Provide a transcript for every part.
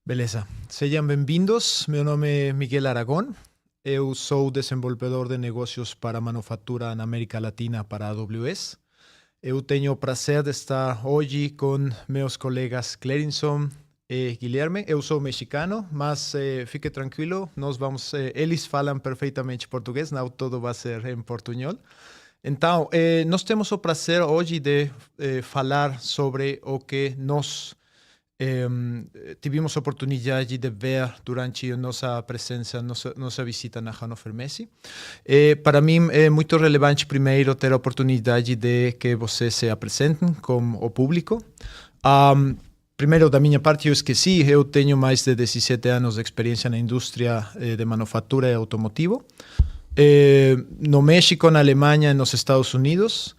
Beleza. Sejam bem-vindos. Meu nome é Miguel Aragón. Eu sou desenvolvedor de negócios para manufatura na América Latina para a AWS. Eu tenho o prazer de estar hoje com meus colegas Clérinson e Guilherme. Eu sou mexicano, mas fique tranquilo, eles falam perfeitamente português, não tudo vai ser em portunhol. Então, nós temos o prazer hoje de falar sobre o que nós tivemos a oportunidade de ver durante nossa presença, nossa visita na Hannover Messe. Para mim é muito relevante primeiro ter a oportunidade de que vocês se apresentem com o público. Primeiro, da minha parte, eu esqueci, eu tenho mais de 17 anos de experiência na indústria de manufatura e automotivo. No México, na Alemanha e nos Estados Unidos.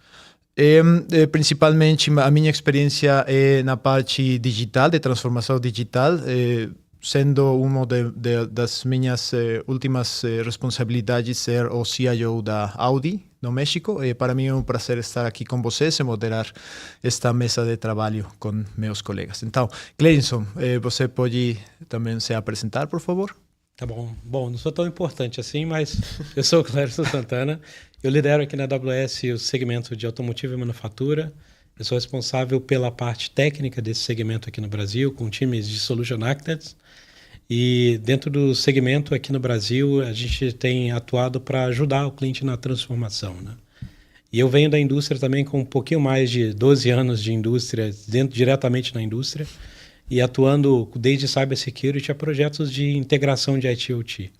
Principalmente a minha experiência é na parte digital, de transformação digital, sendo uma das minhas últimas responsabilidades ser o CIO da Audi no México. Para mim é um prazer estar aqui com vocês e moderar esta mesa de trabalho com meus colegas. Então, Clérinson, você pode também se apresentar, por favor? Tá bom. Bom, não sou tão importante assim, mas eu sou o Clérinson Santana. Eu lidero aqui na AWS o segmento de automotivo e manufatura. Eu sou responsável pela parte técnica desse segmento aqui no Brasil, com times de Solution Architects. E dentro do segmento aqui no Brasil, a gente tem atuado para ajudar o cliente na transformação, né? E eu venho da indústria também com um pouquinho mais de 12 anos de indústria, diretamente na indústria, e atuando desde cybersecurity a projetos de integração de IT/OT.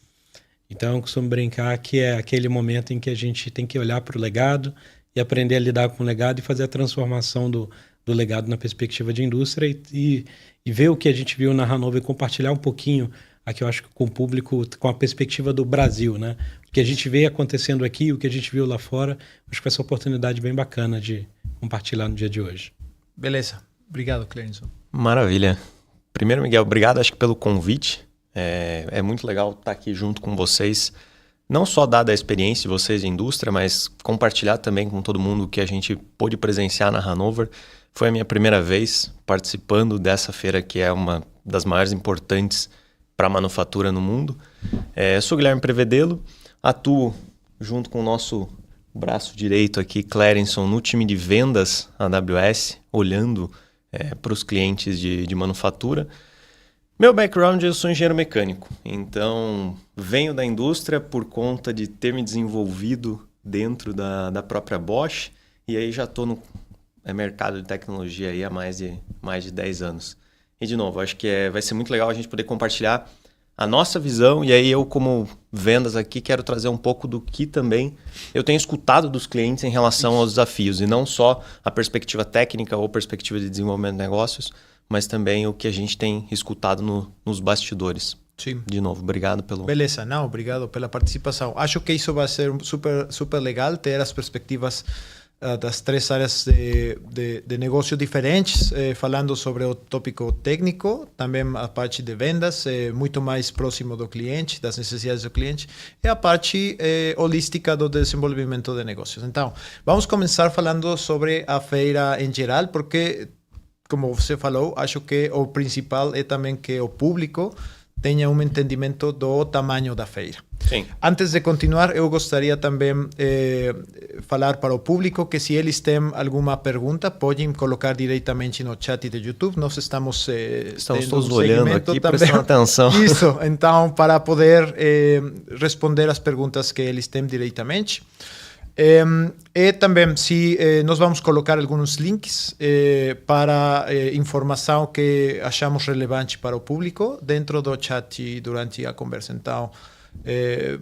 Então, eu costumo brincar que é aquele momento em que a gente tem que olhar para o legado e aprender a lidar com o legado e fazer a transformação do legado na perspectiva de indústria e ver o que a gente viu na Hannover e compartilhar um pouquinho aqui, eu acho, com o público, com a perspectiva do Brasil, né? O que a gente vê acontecendo aqui, o que a gente viu lá fora, acho que vai ser uma oportunidade bem bacana de compartilhar no dia de hoje. Beleza. Obrigado, Clérinson. Maravilha. Primeiro, Miguel, obrigado acho que pelo convite. É muito legal estar aqui junto com vocês, não só dada a experiência de vocês de indústria, mas compartilhar também com todo mundo o que a gente pôde presenciar na Hannover. Foi a minha primeira vez participando dessa feira, que é uma das maiores importantes para a manufatura no mundo. Eu sou Guilherme Prevedelo, atuo junto com o nosso braço direito aqui, Clérinson, no time de vendas AWS, olhando para os clientes de manufatura. Meu background, eu sou engenheiro mecânico, então venho da indústria por conta de ter me desenvolvido dentro da própria Bosch, e aí já estou no mercado de tecnologia aí há mais de 10 anos. E de novo, acho que vai ser muito legal a gente poder compartilhar a nossa visão, e aí eu, como vendas aqui, quero trazer um pouco do que também eu tenho escutado dos clientes em relação aos desafios, e não só a perspectiva técnica ou perspectiva de desenvolvimento de negócios, mas também o que a gente tem escutado nos bastidores. Sim. De novo, obrigado pelo... Beleza, não, obrigado pela participação. Acho que isso vai ser super legal, ter as perspectivas das três áreas de negócio diferentes, falando sobre o tópico técnico, também a parte de vendas, muito mais próximo do cliente, das necessidades do cliente, e a parte holística do desenvolvimento de negócios. Então, vamos começar falando sobre a feira em geral, porque, como você falou, acho que o principal é também que o público tenha um entendimento do tamanho da feira. Sim. Antes de continuar, eu gostaria também falar para o público que se eles têm alguma pergunta, podem colocar diretamente no chat de YouTube. Nós estamos todos olhando aqui, prestando atenção. Isso, então, para poder responder as perguntas que eles têm diretamente. E também, se nós vamos colocar alguns links para informação que achamos relevante para o público dentro do chat durante a conversa. Então,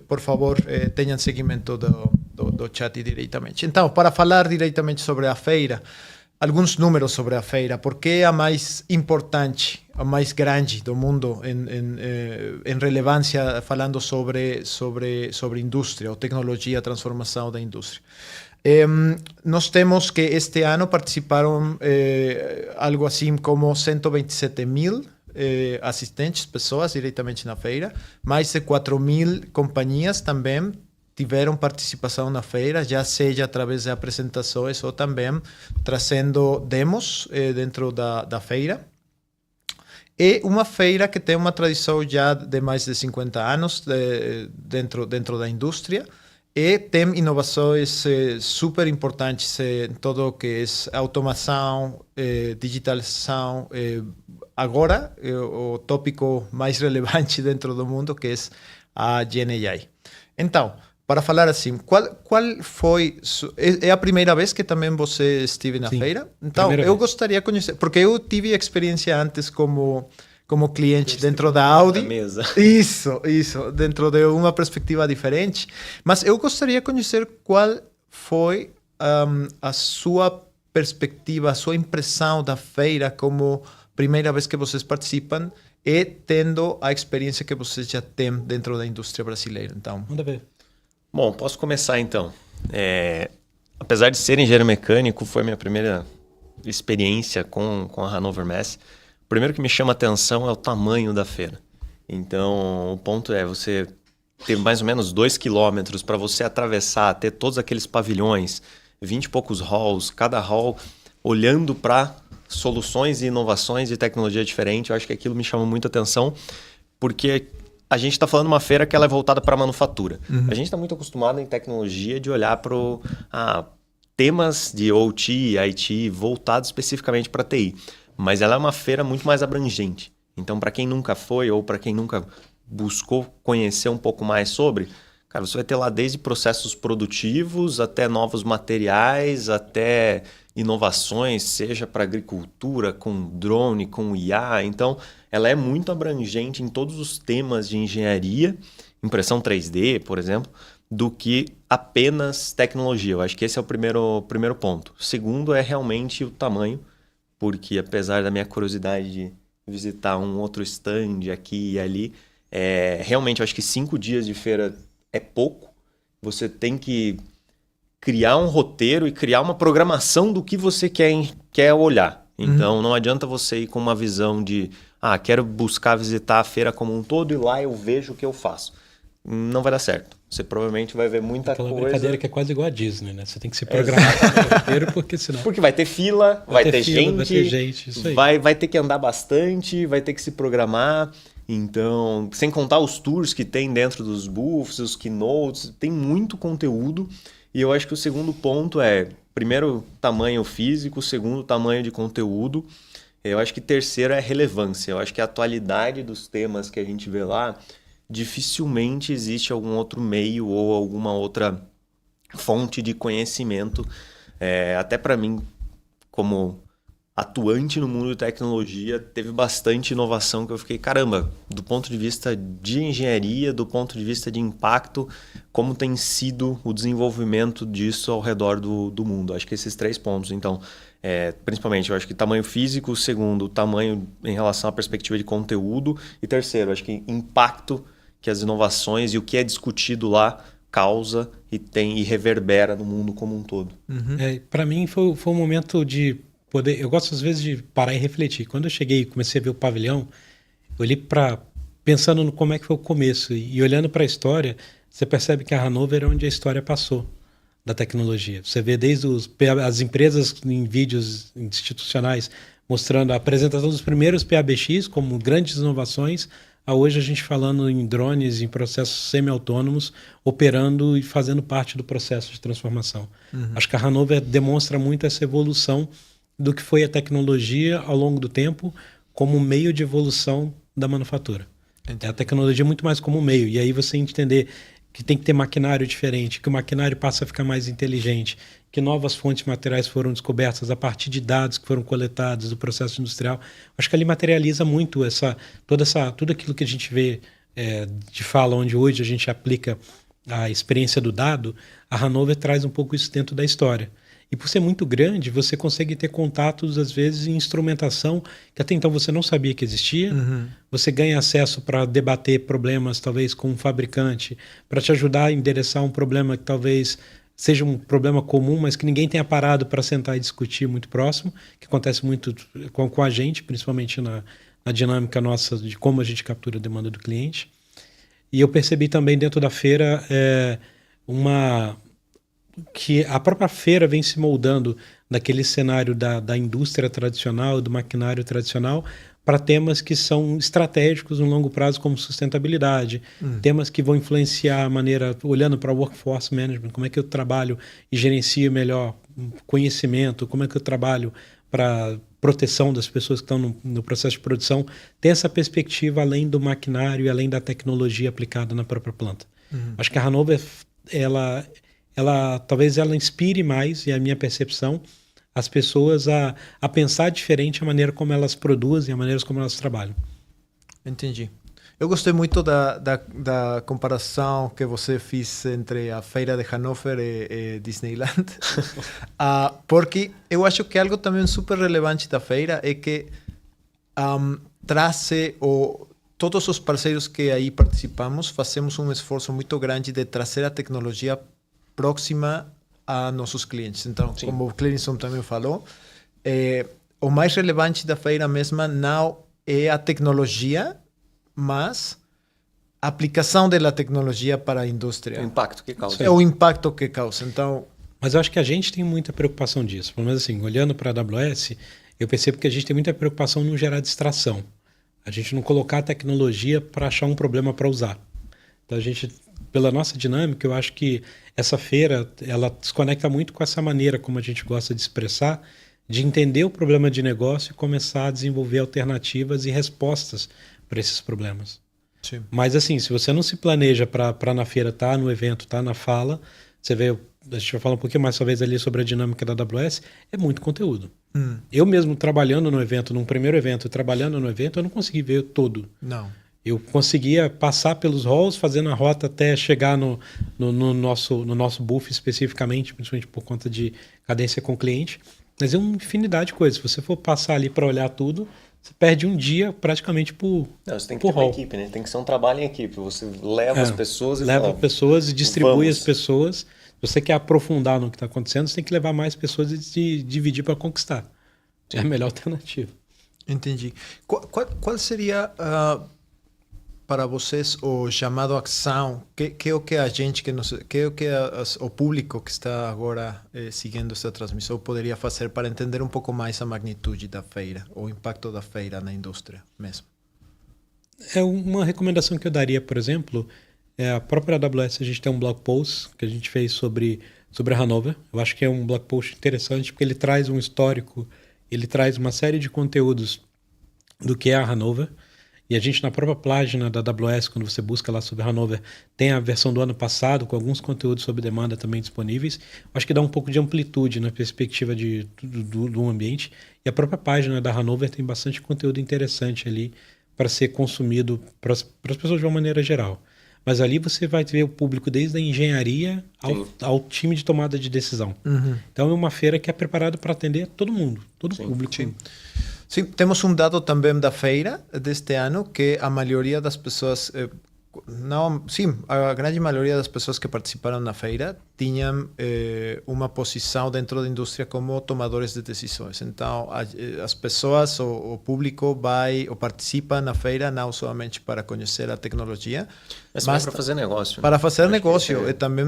por favor, tenham seguimento do chat diretamente. Então, para falar diretamente sobre a feira, alguns números sobre a feira, porque é a mais importante, a mais grande do mundo em relevância, falando sobre indústria ou tecnologia, transformação da indústria. Nós temos que este ano participaram algo assim como 127.000 assistentes, pessoas diretamente na feira, mais de 4.000 companhias também tiveram participação na feira, já seja através de apresentações ou também trazendo demos dentro da feira. É uma feira que tem uma tradição já de mais de 50 anos dentro da indústria e tem inovações super importantes em tudo o que é automação, digitalização. Agora, o tópico mais relevante dentro do mundo, que é a GenAI. Então, para falar assim, qual foi... É a primeira vez que também você esteve na feira? Então, eu gostaria de conhecer, porque eu tive experiência antes como cliente dentro da Audi. Mesa. Isso, dentro de uma perspectiva diferente. Mas eu gostaria de conhecer qual foi a sua perspectiva, a sua impressão da feira como primeira vez que vocês participam e tendo a experiência que vocês já têm dentro da indústria brasileira. Então, manda ver. Bom, posso começar então. Apesar de ser engenheiro mecânico, foi minha primeira experiência com a Hannover Messe. O primeiro que me chama a atenção é o tamanho da feira. Então, o ponto é você ter mais ou menos 2 quilômetros para você atravessar, ter todos aqueles pavilhões, 20 e poucos halls, cada hall olhando para soluções e inovações e tecnologia diferente. Eu acho que aquilo me chama muita atenção, porque a gente está falando de uma feira que ela é voltada para a manufatura. Uhum. A gente está muito acostumado em tecnologia de olhar para temas de OT, IT, voltados especificamente para TI. Mas ela é uma feira muito mais abrangente. Então, para quem nunca foi ou para quem nunca buscou conhecer um pouco mais sobre, cara, você vai ter lá desde processos produtivos até novos materiais, até inovações, seja para agricultura, com drone, com IA. Então, ela é muito abrangente em todos os temas de engenharia, impressão 3D, por exemplo, do que apenas tecnologia. Eu acho que esse é o primeiro ponto. O segundo é realmente o tamanho, porque apesar da minha curiosidade de visitar um outro stand aqui e ali, realmente eu acho que 5 dias de feira é pouco. Você tem que criar um roteiro e criar uma programação do que você quer olhar. Então, não adianta você ir com uma visão de quero buscar visitar a feira como um todo e lá eu vejo o que eu faço. Não vai dar certo. Você provavelmente vai ver muita coisa... brincadeira que é quase igual a Disney, né? Você tem que se programar o roteiro, porque senão... Porque vai ter fila, vai ter gente, isso aí. Vai ter que andar bastante, vai ter que se programar. Então, sem contar os tours que tem dentro dos booths, os keynotes, tem muito conteúdo. E eu acho que o segundo ponto é, primeiro, tamanho físico, segundo, tamanho de conteúdo. Eu acho que terceiro é relevância. Eu acho que a atualidade dos temas que a gente vê lá, dificilmente existe algum outro meio ou alguma outra fonte de conhecimento. Até para mim, como atuante no mundo de tecnologia, teve bastante inovação que eu fiquei, caramba, do ponto de vista de engenharia, do ponto de vista de impacto, como tem sido o desenvolvimento disso ao redor do mundo. Acho que esses 3 pontos, então, principalmente, eu acho que tamanho físico, segundo, tamanho em relação à perspectiva de conteúdo, e terceiro, acho que impacto que as inovações e o que é discutido lá causa e reverbera no mundo como um todo. Uhum. Para mim foi um momento de poder... Eu gosto às vezes de parar e refletir. Quando eu cheguei e comecei a ver o pavilhão, eu olhei pensando no como é que foi o começo e olhando para a história, você percebe que a Hannover é onde a história passou da tecnologia. Você vê desde as empresas em vídeos institucionais mostrando a apresentação dos primeiros PABX como grandes inovações, a hoje a gente falando em drones, em processos semi-autônomos, operando e fazendo parte do processo de transformação. Uhum. Acho que a Hannover demonstra muito essa evolução do que foi a tecnologia ao longo do tempo como meio de evolução da manufatura. Entendi. A tecnologia muito mais como meio. E aí você entender que tem que ter maquinário diferente, que o maquinário passa a ficar mais inteligente, que novas fontes materiais foram descobertas a partir de dados que foram coletados do processo industrial. Acho que ali materializa muito tudo aquilo que a gente vê de fala, onde hoje a gente aplica a experiência do dado. A Hannover traz um pouco isso dentro da história. E por ser muito grande, você consegue ter contatos, às vezes, em instrumentação que até então você não sabia que existia. Uhum. Você ganha acesso para debater problemas, talvez, com um fabricante, para te ajudar a endereçar um problema que talvez seja um problema comum, mas que ninguém tenha parado para sentar e discutir muito próximo, que acontece muito com a gente, principalmente na dinâmica nossa de como a gente captura a demanda do cliente. E eu percebi também dentro da feira que a própria feira vem se moldando daquele cenário da indústria tradicional, do maquinário tradicional, para temas que são estratégicos no longo prazo, como sustentabilidade, temas que vão influenciar a maneira, olhando para o workforce management, como é que eu trabalho e gerencio melhor conhecimento, como é que eu trabalho para proteção das pessoas que estão no processo de produção, ter essa perspectiva além do maquinário e além da tecnologia aplicada na própria planta. Acho que a Hanover, talvez ela inspire mais, e a minha percepção, as pessoas a pensar diferente a maneira como elas produzem, a maneira como elas trabalham. Entendi. Eu gostei muito da comparação que você fez entre a feira de Hannover e Disneyland, porque eu acho que algo também super relevante da feira é que todos os parceiros que aí participamos fazemos um esforço muito grande de trazer a tecnologia próxima a nossos clientes. Então, sim, como o Clearingson também falou, o mais relevante da feira mesma não é a tecnologia, mas a aplicação da tecnologia para a indústria. O impacto que causa. É o impacto que causa. Então, mas eu acho que a gente tem muita preocupação disso. Pelo menos assim, olhando para a AWS, eu percebo que a gente tem muita preocupação em não gerar distração. A gente não colocar a tecnologia para achar um problema para usar. Então, a gente, pela nossa dinâmica, eu acho que essa feira, ela desconecta muito com essa maneira como a gente gosta de expressar, de entender o problema de negócio e começar a desenvolver alternativas e respostas para esses problemas. Sim. Mas assim, se você não se planeja para na feira estar no evento, estar na fala, você vê, a gente vai falar um pouquinho mais talvez ali sobre a dinâmica da AWS, é muito conteúdo. Eu mesmo trabalhando no evento, num primeiro evento, trabalhando no evento, eu não consegui ver todo. Não. Eu conseguia passar pelos halls, fazendo a rota até chegar no nosso booth especificamente, principalmente por conta de cadência com o cliente. Mas é uma infinidade de coisas. Se você for passar ali para olhar tudo, você perde um dia praticamente por Não, você tem que ter uma equipe, né? Tem que ser um trabalho em equipe. Você leva as pessoas e leva fala, pessoas e distribui vamos. as pessoas. Se você quer aprofundar no que está acontecendo, você tem que levar mais pessoas e dividir para conquistar. É a melhor alternativa. Entendi. Qual seria para vocês o chamado ação? Que é o que a gente, que é o que o público que está agora seguindo essa transmissão poderia fazer para entender um pouco mais a magnitude da feira, o impacto da feira na indústria mesmo? É uma recomendação que eu daria, por exemplo, a própria AWS, a gente tem um blog post que a gente fez sobre a Hanover. Eu acho que é um blog post interessante porque ele traz um histórico, ele traz uma série de conteúdos do que é a Hanover. E a gente, na própria página da AWS, quando você busca lá sobre Hanover, tem a versão do ano passado, com alguns conteúdos sobre demanda também disponíveis. Acho que dá um pouco de amplitude na perspectiva do ambiente. E a própria página da Hanover tem bastante conteúdo interessante ali para ser consumido para as pessoas de uma maneira geral. Mas ali você vai ver o público desde a engenharia ao time de tomada de decisão. Então é uma feira que é preparada para atender todo mundo, todo o público. Sim. Sim, temos um dado também da feira deste ano que a maioria das pessoas, a grande maioria das pessoas que participaram na feira tinham uma posição dentro da indústria como tomadores de decisões. Então, as pessoas, o público vai ou participa na feira não somente para conhecer a tecnologia, mas para fazer negócio. Para fazer negócio e também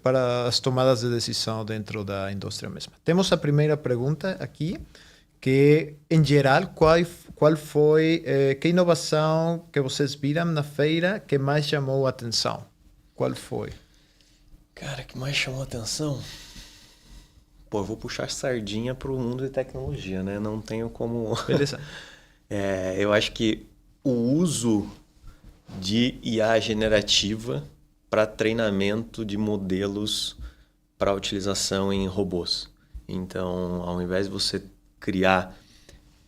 para as tomadas de decisão dentro da indústria mesma. Temos a primeira pergunta aqui, que, em geral, qual foi, que inovação que vocês viram na feira que mais chamou a atenção? Qual foi? Cara, que mais chamou a atenção? Pô, eu vou puxar sardinha para o mundo de tecnologia, né? Não tenho como... Beleza. Eu acho que o uso de IA generativa para treinamento de modelos para utilização em robôs. Então, ao invés de você criar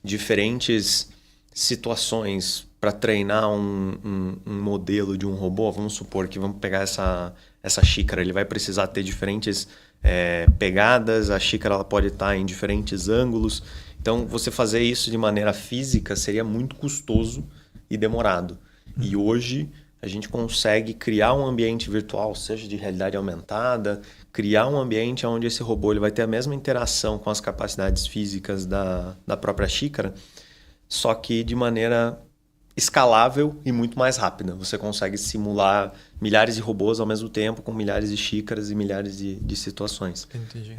diferentes situações para treinar um modelo de um robô, vamos supor que vamos pegar essa xícara, ele vai precisar ter diferentes pegadas, a xícara ela pode estar em diferentes ângulos. Então, você fazer isso de maneira física seria muito custoso e demorado. E hoje a gente consegue criar um ambiente virtual, seja de realidade aumentada, criar um ambiente onde esse robô ele vai ter a mesma interação com as capacidades físicas da própria xícara, só que de maneira escalável e muito mais rápida. Você consegue simular milhares de robôs ao mesmo tempo, com milhares de xícaras e milhares de situações. Entendi.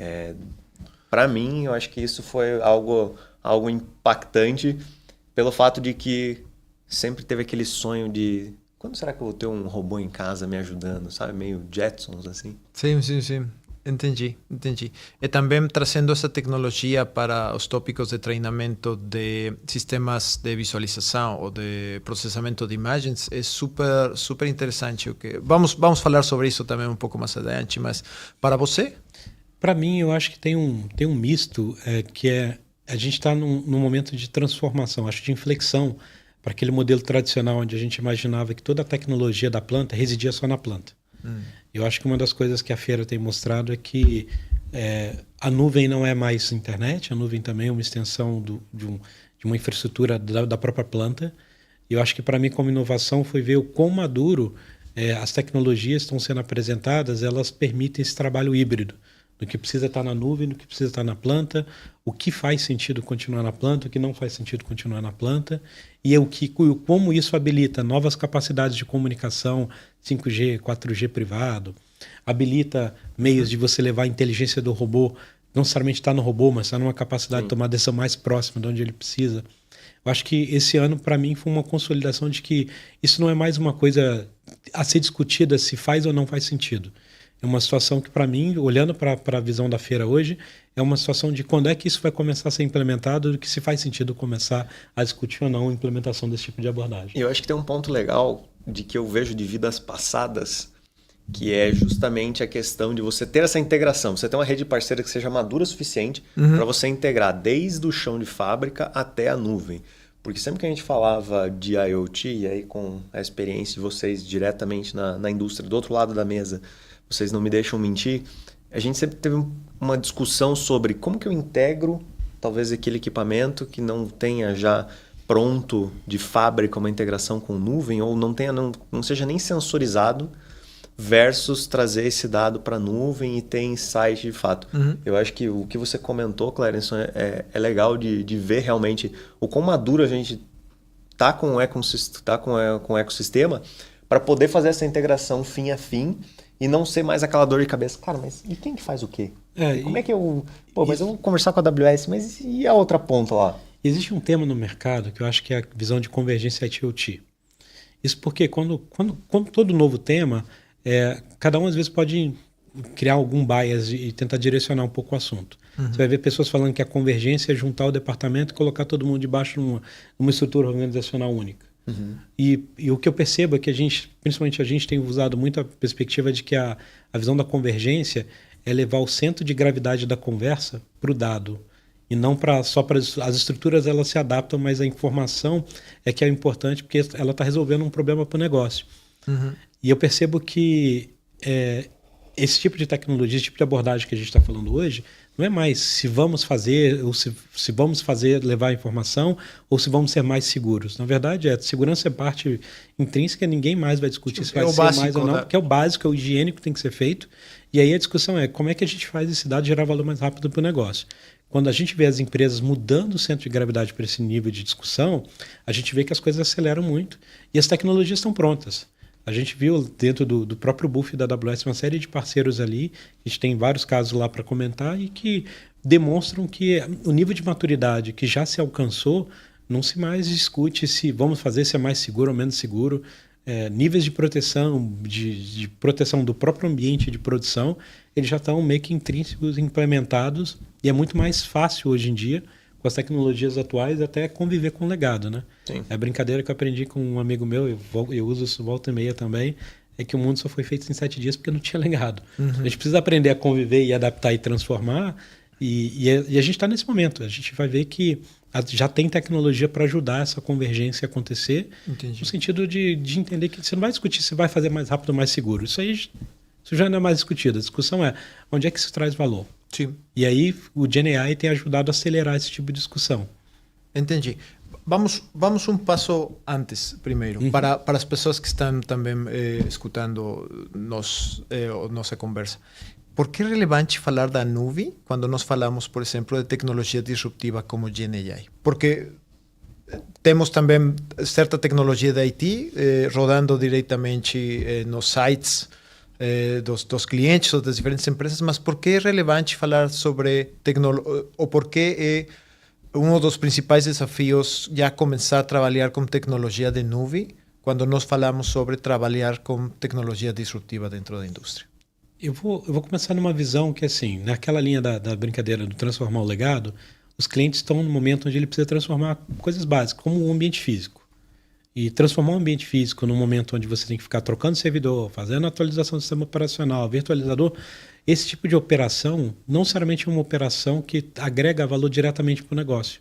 para mim, eu acho que isso foi algo impactante pelo fato de que sempre teve aquele sonho de quando será que eu vou ter um robô em casa me ajudando, sabe? Meio Jetsons, assim. Sim, sim, sim. Entendi. E também trazendo essa tecnologia para os tópicos de treinamento de sistemas de visualização ou de processamento de imagens é super interessante. Vamos falar sobre isso também um pouco mais adiante, mas para você? Para mim, eu acho que tem um misto que é a gente está num momento de transformação, acho de inflexão para aquele modelo tradicional onde a gente imaginava que toda a tecnologia da planta residia só na planta. Eu acho que uma das coisas que a feira tem mostrado é que a nuvem não é mais internet, a nuvem também é uma extensão de uma infraestrutura da própria planta. E eu acho que para mim, como inovação, foi ver o quão maduro as tecnologias estão sendo apresentadas, elas permitem esse trabalho híbrido, do que precisa estar na nuvem, do que precisa estar na planta, o que faz sentido continuar na planta, o que não faz sentido continuar na planta, e como isso habilita novas capacidades de comunicação, 5G, 4G privado, habilita meios de você levar a inteligência do robô, não necessariamente está no robô, mas está numa capacidade de tomar decisão mais próxima de onde ele precisa. Eu acho que esse ano, para mim, foi uma consolidação de que isso não é mais uma coisa a ser discutida se faz ou não faz sentido. É uma situação que, para mim, olhando para a visão da feira hoje, é uma situação de quando é que isso vai começar a ser implementado, do que se faz sentido começar a discutir ou não a implementação desse tipo de abordagem. Eu acho que tem um ponto legal de que eu vejo de vidas passadas, que é justamente a questão de você ter essa integração. Você ter uma rede parceira que seja madura o suficiente para você integrar desde o chão de fábrica até a nuvem. Porque sempre que a gente falava de IoT, e aí com a experiência de vocês diretamente na indústria, do outro lado da mesa, vocês não me deixam mentir, a gente sempre teve uma discussão sobre como que eu integro talvez aquele equipamento que não tenha já pronto de fábrica uma integração com nuvem ou não seja nem sensorizado versus trazer esse dado para a nuvem e ter insight de fato. Eu acho que o que você comentou, Clarence, é legal de ver realmente o quão maduro a gente está com o ecossistema para poder fazer essa integração fim a fim e não ser mais aquela dor de cabeça. Cara, mas e quem que faz o quê? Como é que eu... mas eu vou conversar com a AWS, mas e a outra ponta lá? Existe um tema no mercado que eu acho que é a visão de convergência IoT. Isso porque quando todo novo tema, cada um às vezes pode criar algum bias e tentar direcionar um pouco o assunto. Você vai ver pessoas falando que a convergência é juntar o departamento e colocar todo mundo debaixo de uma estrutura organizacional única. E o que eu percebo é que principalmente a gente tem usado muito a perspectiva de que a visão da convergência é levar o centro de gravidade da conversa para o dado. E não só para as estruturas, elas se adaptam, mas a informação é que é importante porque ela está resolvendo um problema para o negócio. E eu percebo que esse tipo de tecnologia, esse tipo de abordagem que a gente está falando hoje, não é mais se vamos fazer, ou se vamos fazer, levar a informação, ou se vamos ser mais seguros. Na verdade, a segurança é parte intrínseca, ninguém mais vai discutir se vai ser básico, mais ou não, porque é o básico, é o higiênico que tem que ser feito. E aí a discussão é como é que a gente faz esse dado gerar valor mais rápido para o negócio. Quando a gente vê as empresas mudando o centro de gravidade para esse nível de discussão, a gente vê que as coisas aceleram muito e as tecnologias estão prontas. A gente viu dentro do próprio Buff da AWS uma série de parceiros ali, a gente tem vários casos lá para comentar e que demonstram que o nível de maturidade que já se alcançou não se mais discute se vamos fazer se é mais seguro ou menos seguro. Níveis de proteção, de proteção do próprio ambiente de produção, eles já estão meio que intrínsecos, implementados e é muito mais fácil hoje em dia com as tecnologias atuais até conviver com o legado, né? Sim. É a brincadeira que eu aprendi com um amigo meu, eu uso isso volta e meia também, é que o mundo só foi feito em 7 dias porque não tinha legado. A gente precisa aprender a conviver e adaptar e transformar e a gente está nesse momento. A gente vai ver que já tem tecnologia para ajudar essa convergência a acontecer. Entendi. No sentido de entender que você não vai discutir se vai fazer mais rápido ou mais seguro. Isso já não é mais discutido. A discussão é onde é que isso traz valor. Sim. E aí o GenAI tem ajudado a acelerar esse tipo de discussão. Entendi. Vamos um passo antes, primeiro, para as pessoas que estão também escutando nossa conversa. Por que é relevante falar da nuvem quando nós falamos, por exemplo, de tecnologia disruptiva como GenAI? Porque temos também certa tecnologia de IT rodando diretamente nos sites dos clientes ou das diferentes empresas, mas por que é relevante falar sobre tecnologia, ou por que é um dos principais desafios já começar a trabalhar com tecnologia de nuvem quando nós falamos sobre trabalhar com tecnologia disruptiva dentro da indústria? Eu vou começar numa visão que, assim, naquela linha da brincadeira do transformar o legado, os clientes estão no momento onde ele precisa transformar coisas básicas, como o ambiente físico. E transformar um ambiente físico no momento onde você tem que ficar trocando servidor, fazendo atualização do sistema operacional, virtualizador, esse tipo de operação não necessariamente é uma operação que agrega valor diretamente para o negócio.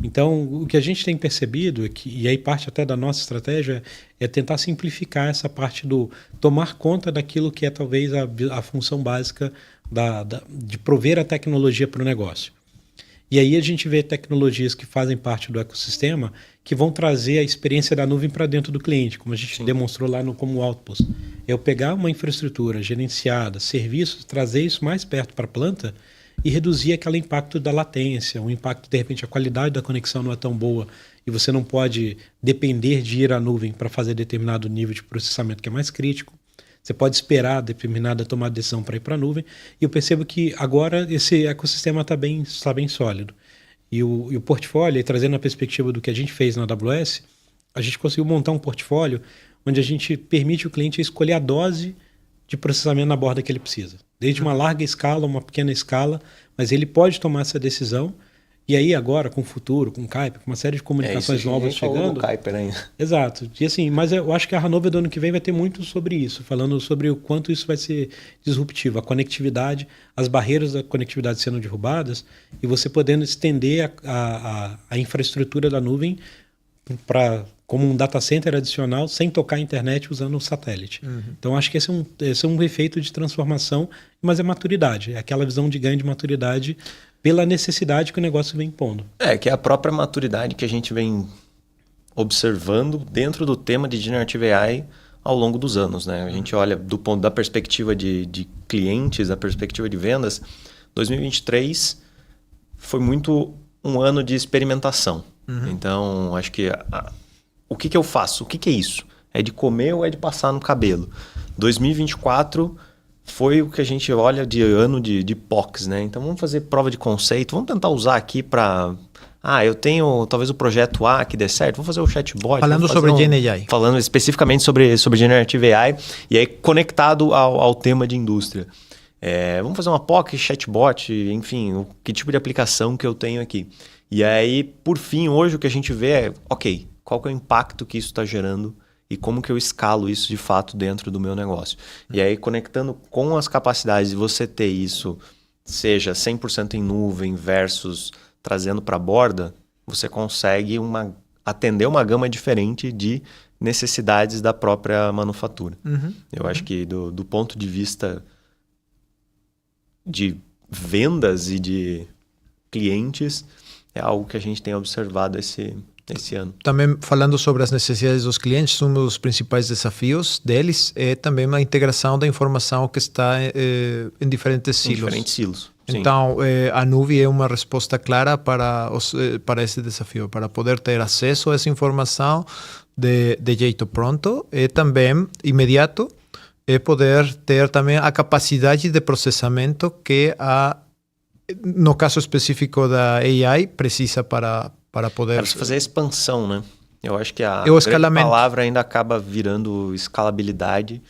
Então, o que a gente tem percebido, e aí parte até da nossa estratégia, é tentar simplificar essa parte do tomar conta daquilo que é talvez a função básica de prover a tecnologia para o negócio. E aí a gente vê tecnologias que fazem parte do ecossistema que vão trazer a experiência da nuvem para dentro do cliente, como a gente demonstrou lá no Como Outpost. Eu pegar uma infraestrutura gerenciada, serviços, trazer isso mais perto para a planta e reduzir aquele impacto da latência, o impacto, de repente, a qualidade da conexão não é tão boa e você não pode depender de ir à nuvem para fazer determinado nível de processamento que é mais crítico. Você pode esperar determinada tomada de decisão para ir para a nuvem. E eu percebo que agora esse ecossistema está bem sólido. E o portfólio, trazendo a perspectiva do que a gente fez na AWS, a gente conseguiu montar um portfólio onde a gente permite o cliente escolher a dose de processamento na borda que ele precisa. Desde uma larga escala, uma pequena escala, mas ele pode tomar essa decisão. E aí agora, com o futuro, com o Kuiper, com uma série de comunicações novas chegando... Kuiper ainda. Exato. E assim, mas eu acho que a Hanover do ano que vem vai ter muito sobre isso, falando sobre o quanto isso vai ser disruptivo, a conectividade, as barreiras da conectividade sendo derrubadas e você podendo estender a infraestrutura da nuvem como um data center adicional sem tocar a internet usando um satélite. Então acho que esse é um efeito de transformação, mas é maturidade, é aquela visão de ganho de maturidade pela necessidade que o negócio vem impondo. Que é a própria maturidade que a gente vem observando dentro do tema de Generative AI ao longo dos anos, né? A gente olha do ponto da perspectiva de clientes, da perspectiva de vendas, 2023 foi muito um ano de experimentação. Então, acho que o que eu faço? O que é isso? É de comer ou é de passar no cabelo? 2024 foi o que a gente olha de ano de POCs, né? Então vamos fazer prova de conceito, vamos tentar usar aqui para... eu tenho talvez o projeto A que dê certo, vamos fazer o chatbot. Falando sobre GenAI. Falando especificamente sobre Generative AI, e aí conectado ao tema de indústria. Vamos fazer uma POC, chatbot, enfim, que tipo de aplicação que eu tenho aqui. E aí, por fim, hoje o que a gente vê é, qual que é o impacto que isso está gerando e como que eu escalo isso de fato dentro do meu negócio. E aí, conectando com as capacidades de você ter isso, seja 100% em nuvem versus trazendo para a borda, você consegue atender uma gama diferente de necessidades da própria manufatura. Eu acho que do ponto de vista de vendas e de clientes, é algo que a gente tem observado esse ano. Também falando sobre as necessidades dos clientes, um dos principais desafios deles é também a integração da informação que está em diferentes silos. Diferentes silos. Então, a nuvem é uma resposta clara para esse desafio, para poder ter acesso a essa informação de jeito pronto e também imediato, e poder ter também a capacidade de processamento que no caso específico da AI precisa para poder... Para fazer a expansão, né? Eu acho que a grande palavra ainda acaba virando escalabilidade,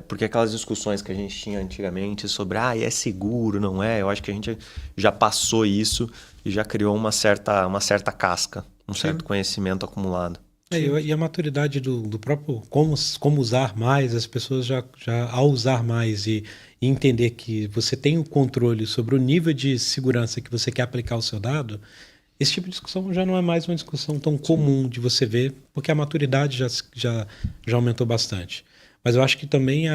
porque aquelas discussões que a gente tinha antigamente sobre é seguro, não é? Eu acho que a gente já passou isso e já criou uma certa casca, certo conhecimento acumulado. E a maturidade do próprio como usar mais, as pessoas já ao usar mais e entender que você tem o controle sobre o nível de segurança que você quer aplicar ao seu dado, esse tipo de discussão já não é mais uma discussão tão comum de você ver, porque a maturidade já aumentou bastante. Mas eu acho que também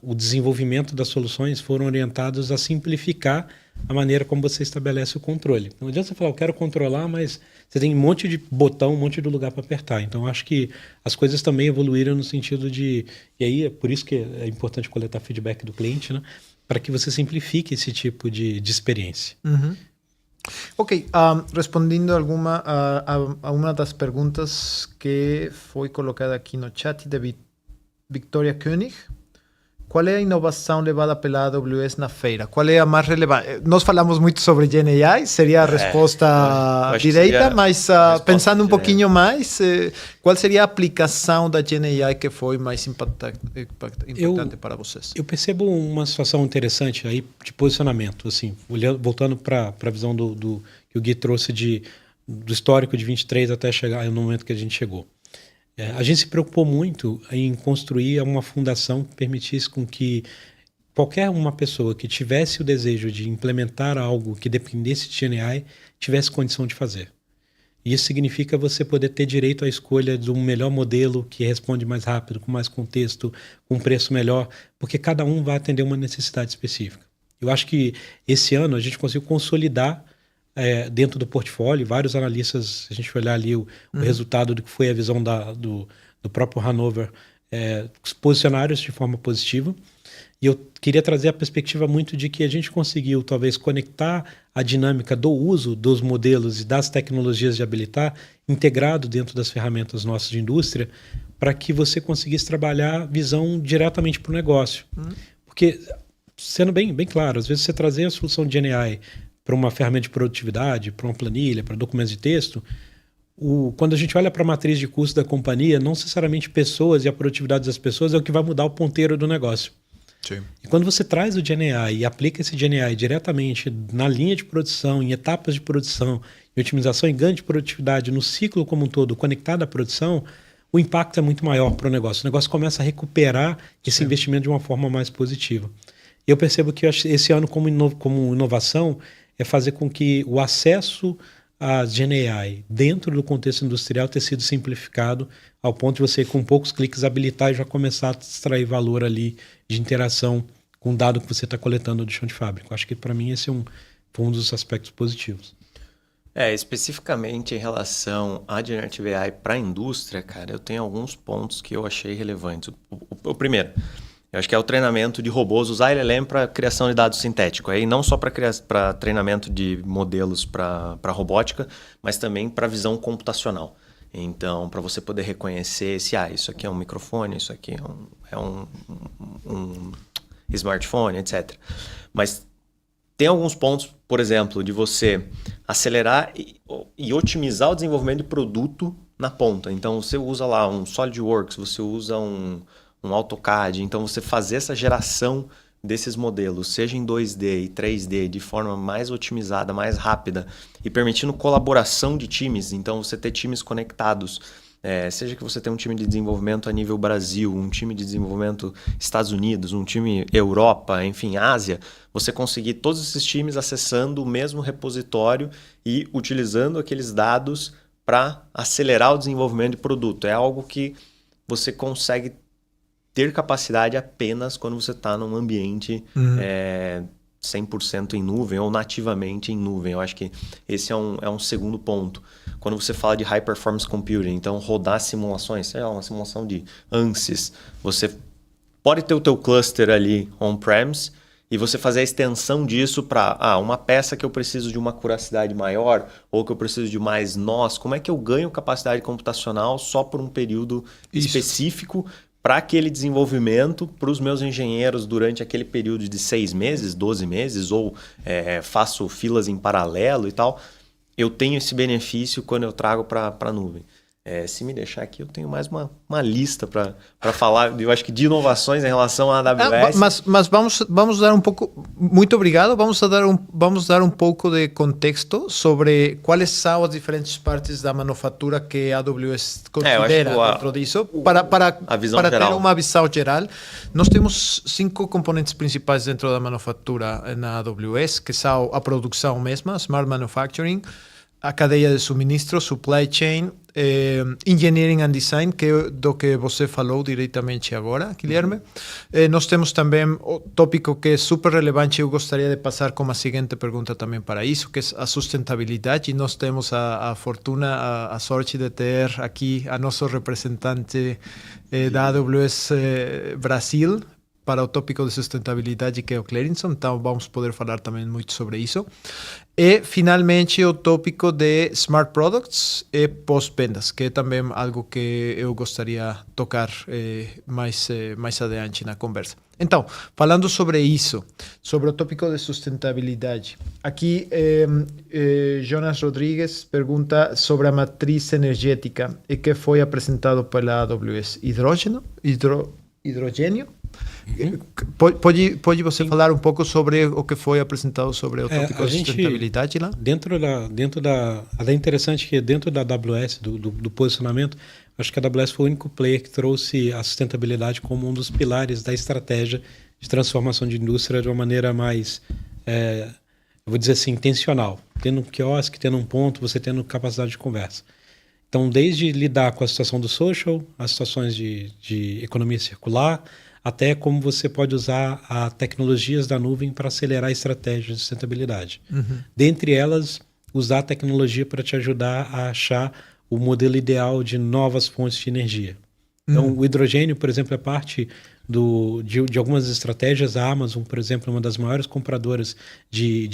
o desenvolvimento das soluções foram orientados a simplificar a maneira como você estabelece o controle. Não adianta você falar, eu quero controlar, mas você tem um monte de botão, um monte de lugar para apertar. Então, eu acho que as coisas também evoluíram no sentido de... E aí, é por isso que é importante coletar feedback do cliente, né? Para que você simplifique esse tipo de experiência. Ok, respondendo a uma das perguntas que foi colocada aqui no chat de Victoria Koenig, qual é a inovação levada pela AWS na feira? Qual é a mais relevante? Nós falamos muito sobre GenAI, seria a resposta direita, mas pensando um pouquinho mais, qual seria a aplicação da GenAI que foi mais importante para vocês? Eu percebo uma situação interessante aí de posicionamento, assim, voltando para a visão que o Gui trouxe do histórico de 23 até chegar no momento que a gente chegou. A gente se preocupou muito em construir uma fundação que permitisse com que qualquer uma pessoa que tivesse o desejo de implementar algo que dependesse de GenAI tivesse condição de fazer. E isso significa você poder ter direito à escolha de um melhor modelo que responde mais rápido, com mais contexto, com um preço melhor, porque cada um vai atender uma necessidade específica. Eu acho que esse ano a gente conseguiu consolidar dentro do portfólio, vários analistas, a gente vai olhar ali o resultado do que foi a visão do próprio Hanover, posicionários de forma positiva. E eu queria trazer a perspectiva muito de que a gente conseguiu, talvez, conectar a dinâmica do uso dos modelos e das tecnologias de habilitar integrado dentro das ferramentas nossas de indústria para que você conseguisse trabalhar a visão diretamente para o negócio. Porque, sendo bem claro, às vezes você trazer a solução de GenAI para uma ferramenta de produtividade, para uma planilha, para documentos de texto, quando a gente olha para a matriz de custo da companhia, não necessariamente pessoas e a produtividade das pessoas é o que vai mudar o ponteiro do negócio. Sim. E quando você traz o GenAI e aplica esse GenAI diretamente na linha de produção, em etapas de produção, em otimização e ganho de produtividade no ciclo como um todo, conectado à produção, o impacto é muito maior para o negócio. O negócio começa a recuperar esse investimento de uma forma mais positiva. E eu percebo que esse ano, como inovação, é fazer com que o acesso a GenAI dentro do contexto industrial tenha sido simplificado ao ponto de você, com poucos cliques, habilitar e já começar a extrair valor ali de interação com o dado que você está coletando do chão de fábrica. Acho que, para mim, esse foi um dos aspectos positivos. Especificamente em relação à Generative AI para a indústria, cara, eu tenho alguns pontos que eu achei relevantes. O primeiro, eu acho que é o treinamento de robôs, usar LLM para criação de dados sintéticos. Aí não só para treinamento de modelos para robótica, mas também para visão computacional. Então, para você poder reconhecer se isso aqui é um microfone, isso aqui é um smartphone, etc. Mas tem alguns pontos, por exemplo, de você acelerar e otimizar o desenvolvimento de produto na ponta. Então, você usa lá um SolidWorks, você usa um AutoCAD. Então, você fazer essa geração desses modelos, seja em 2D e 3D, de forma mais otimizada, mais rápida e permitindo colaboração de times. Então, você ter times conectados, seja que você tenha um time de desenvolvimento a nível Brasil, um time de desenvolvimento Estados Unidos, um time Europa, enfim, Ásia, você conseguir todos esses times acessando o mesmo repositório e utilizando aqueles dados para acelerar o desenvolvimento de produto. É algo que você consegue ter capacidade apenas quando você está num ambiente 100% em nuvem ou nativamente em nuvem. Eu acho que esse é um segundo ponto. Quando você fala de High Performance Computing, então rodar simulações, sei lá, uma simulação de ANSYS, você pode ter o teu cluster ali on-premise e você fazer a extensão disso para uma peça que eu preciso de uma acuracidade maior ou que eu preciso de mais nós. Como é que eu ganho capacidade computacional só por um período específico para aquele desenvolvimento, para os meus engenheiros durante aquele período de 6 meses, 12 meses, ou faço filas em paralelo e tal, eu tenho esse benefício quando eu trago para a nuvem. Se me deixar aqui, eu tenho mais uma lista para falar, eu acho que de inovações em relação à AWS. Mas vamos dar um pouco... Muito obrigado. Vamos dar um pouco de contexto sobre quais são as diferentes partes da manufatura que a AWS considera dentro disso, para ter uma visão geral. Nós temos 5 componentes principais dentro da manufatura na AWS, que são a produção mesma, Smart Manufacturing, a cadeia de suministro, supply chain, engineering and design, que é do que você falou diretamente agora, Guilherme. Nós temos também o tópico que é super relevante, eu gostaria de passar como a seguinte pergunta também para isso, que é a sustentabilidade, e nós temos a fortuna, a sorte de ter aqui a nosso representante da AWS Brasil, para o tópico de sustentabilidade, que é o Clérinson, então vamos poder falar também muito sobre isso. E, finalmente, o tópico de Smart Products e pós-vendas, que é também algo que eu gostaria de tocar mais adiante na conversa. Então, falando sobre isso, sobre o tópico de sustentabilidade, aqui Jonas Rodrigues pergunta sobre a matriz energética e que foi apresentado pela AWS. Hidrogênio? Pode você falar um pouco sobre o que foi apresentado sobre o tópico de sustentabilidade lá? É interessante que dentro da AWS, do posicionamento, acho que a AWS foi o único player que trouxe a sustentabilidade como um dos pilares da estratégia de transformação de indústria de uma maneira mais, eu vou dizer assim, intencional. Tendo um quiosque, tendo um ponto, você tendo capacidade de conversa. Então, desde lidar com a situação do social, as situações de economia circular, até como você pode usar as tecnologias da nuvem para acelerar a estratégia de sustentabilidade. Dentre elas, usar a tecnologia para te ajudar a achar o modelo ideal de novas fontes de energia. Então, o hidrogênio, por exemplo, é parte de algumas estratégias. A Amazon, por exemplo, é uma das maiores compradoras de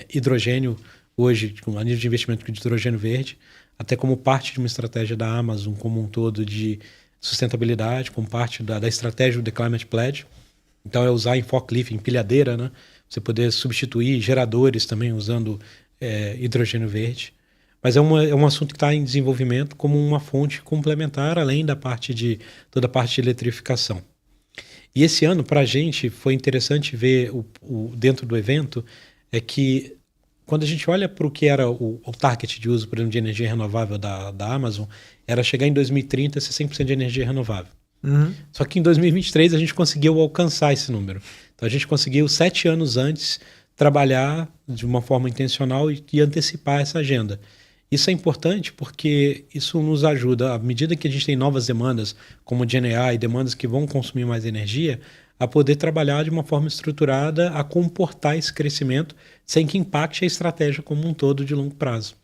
hidrogênio hoje, a nível de investimento de hidrogênio verde, até como parte de uma estratégia da Amazon como um todo de sustentabilidade, como parte da estratégia do The Climate Pledge. Então, é usar em forklift, empilhadeira, né? Você poder substituir geradores também usando hidrogênio verde. Mas é um assunto que está em desenvolvimento como uma fonte complementar, além da toda a parte de eletrificação. E esse ano, para a gente, foi interessante ver dentro do evento, é que quando a gente olha para o que era o target de uso, por exemplo, de energia renovável da Amazon, era chegar em 2030 a ser 100% de energia renovável. Só que em 2023 a gente conseguiu alcançar esse número. Então a gente conseguiu 7 anos antes trabalhar de uma forma intencional e antecipar essa agenda. Isso é importante porque isso nos ajuda, à medida que a gente tem novas demandas, como GenAI, demandas que vão consumir mais energia, a poder trabalhar de uma forma estruturada a comportar esse crescimento sem que impacte a estratégia como um todo de longo prazo.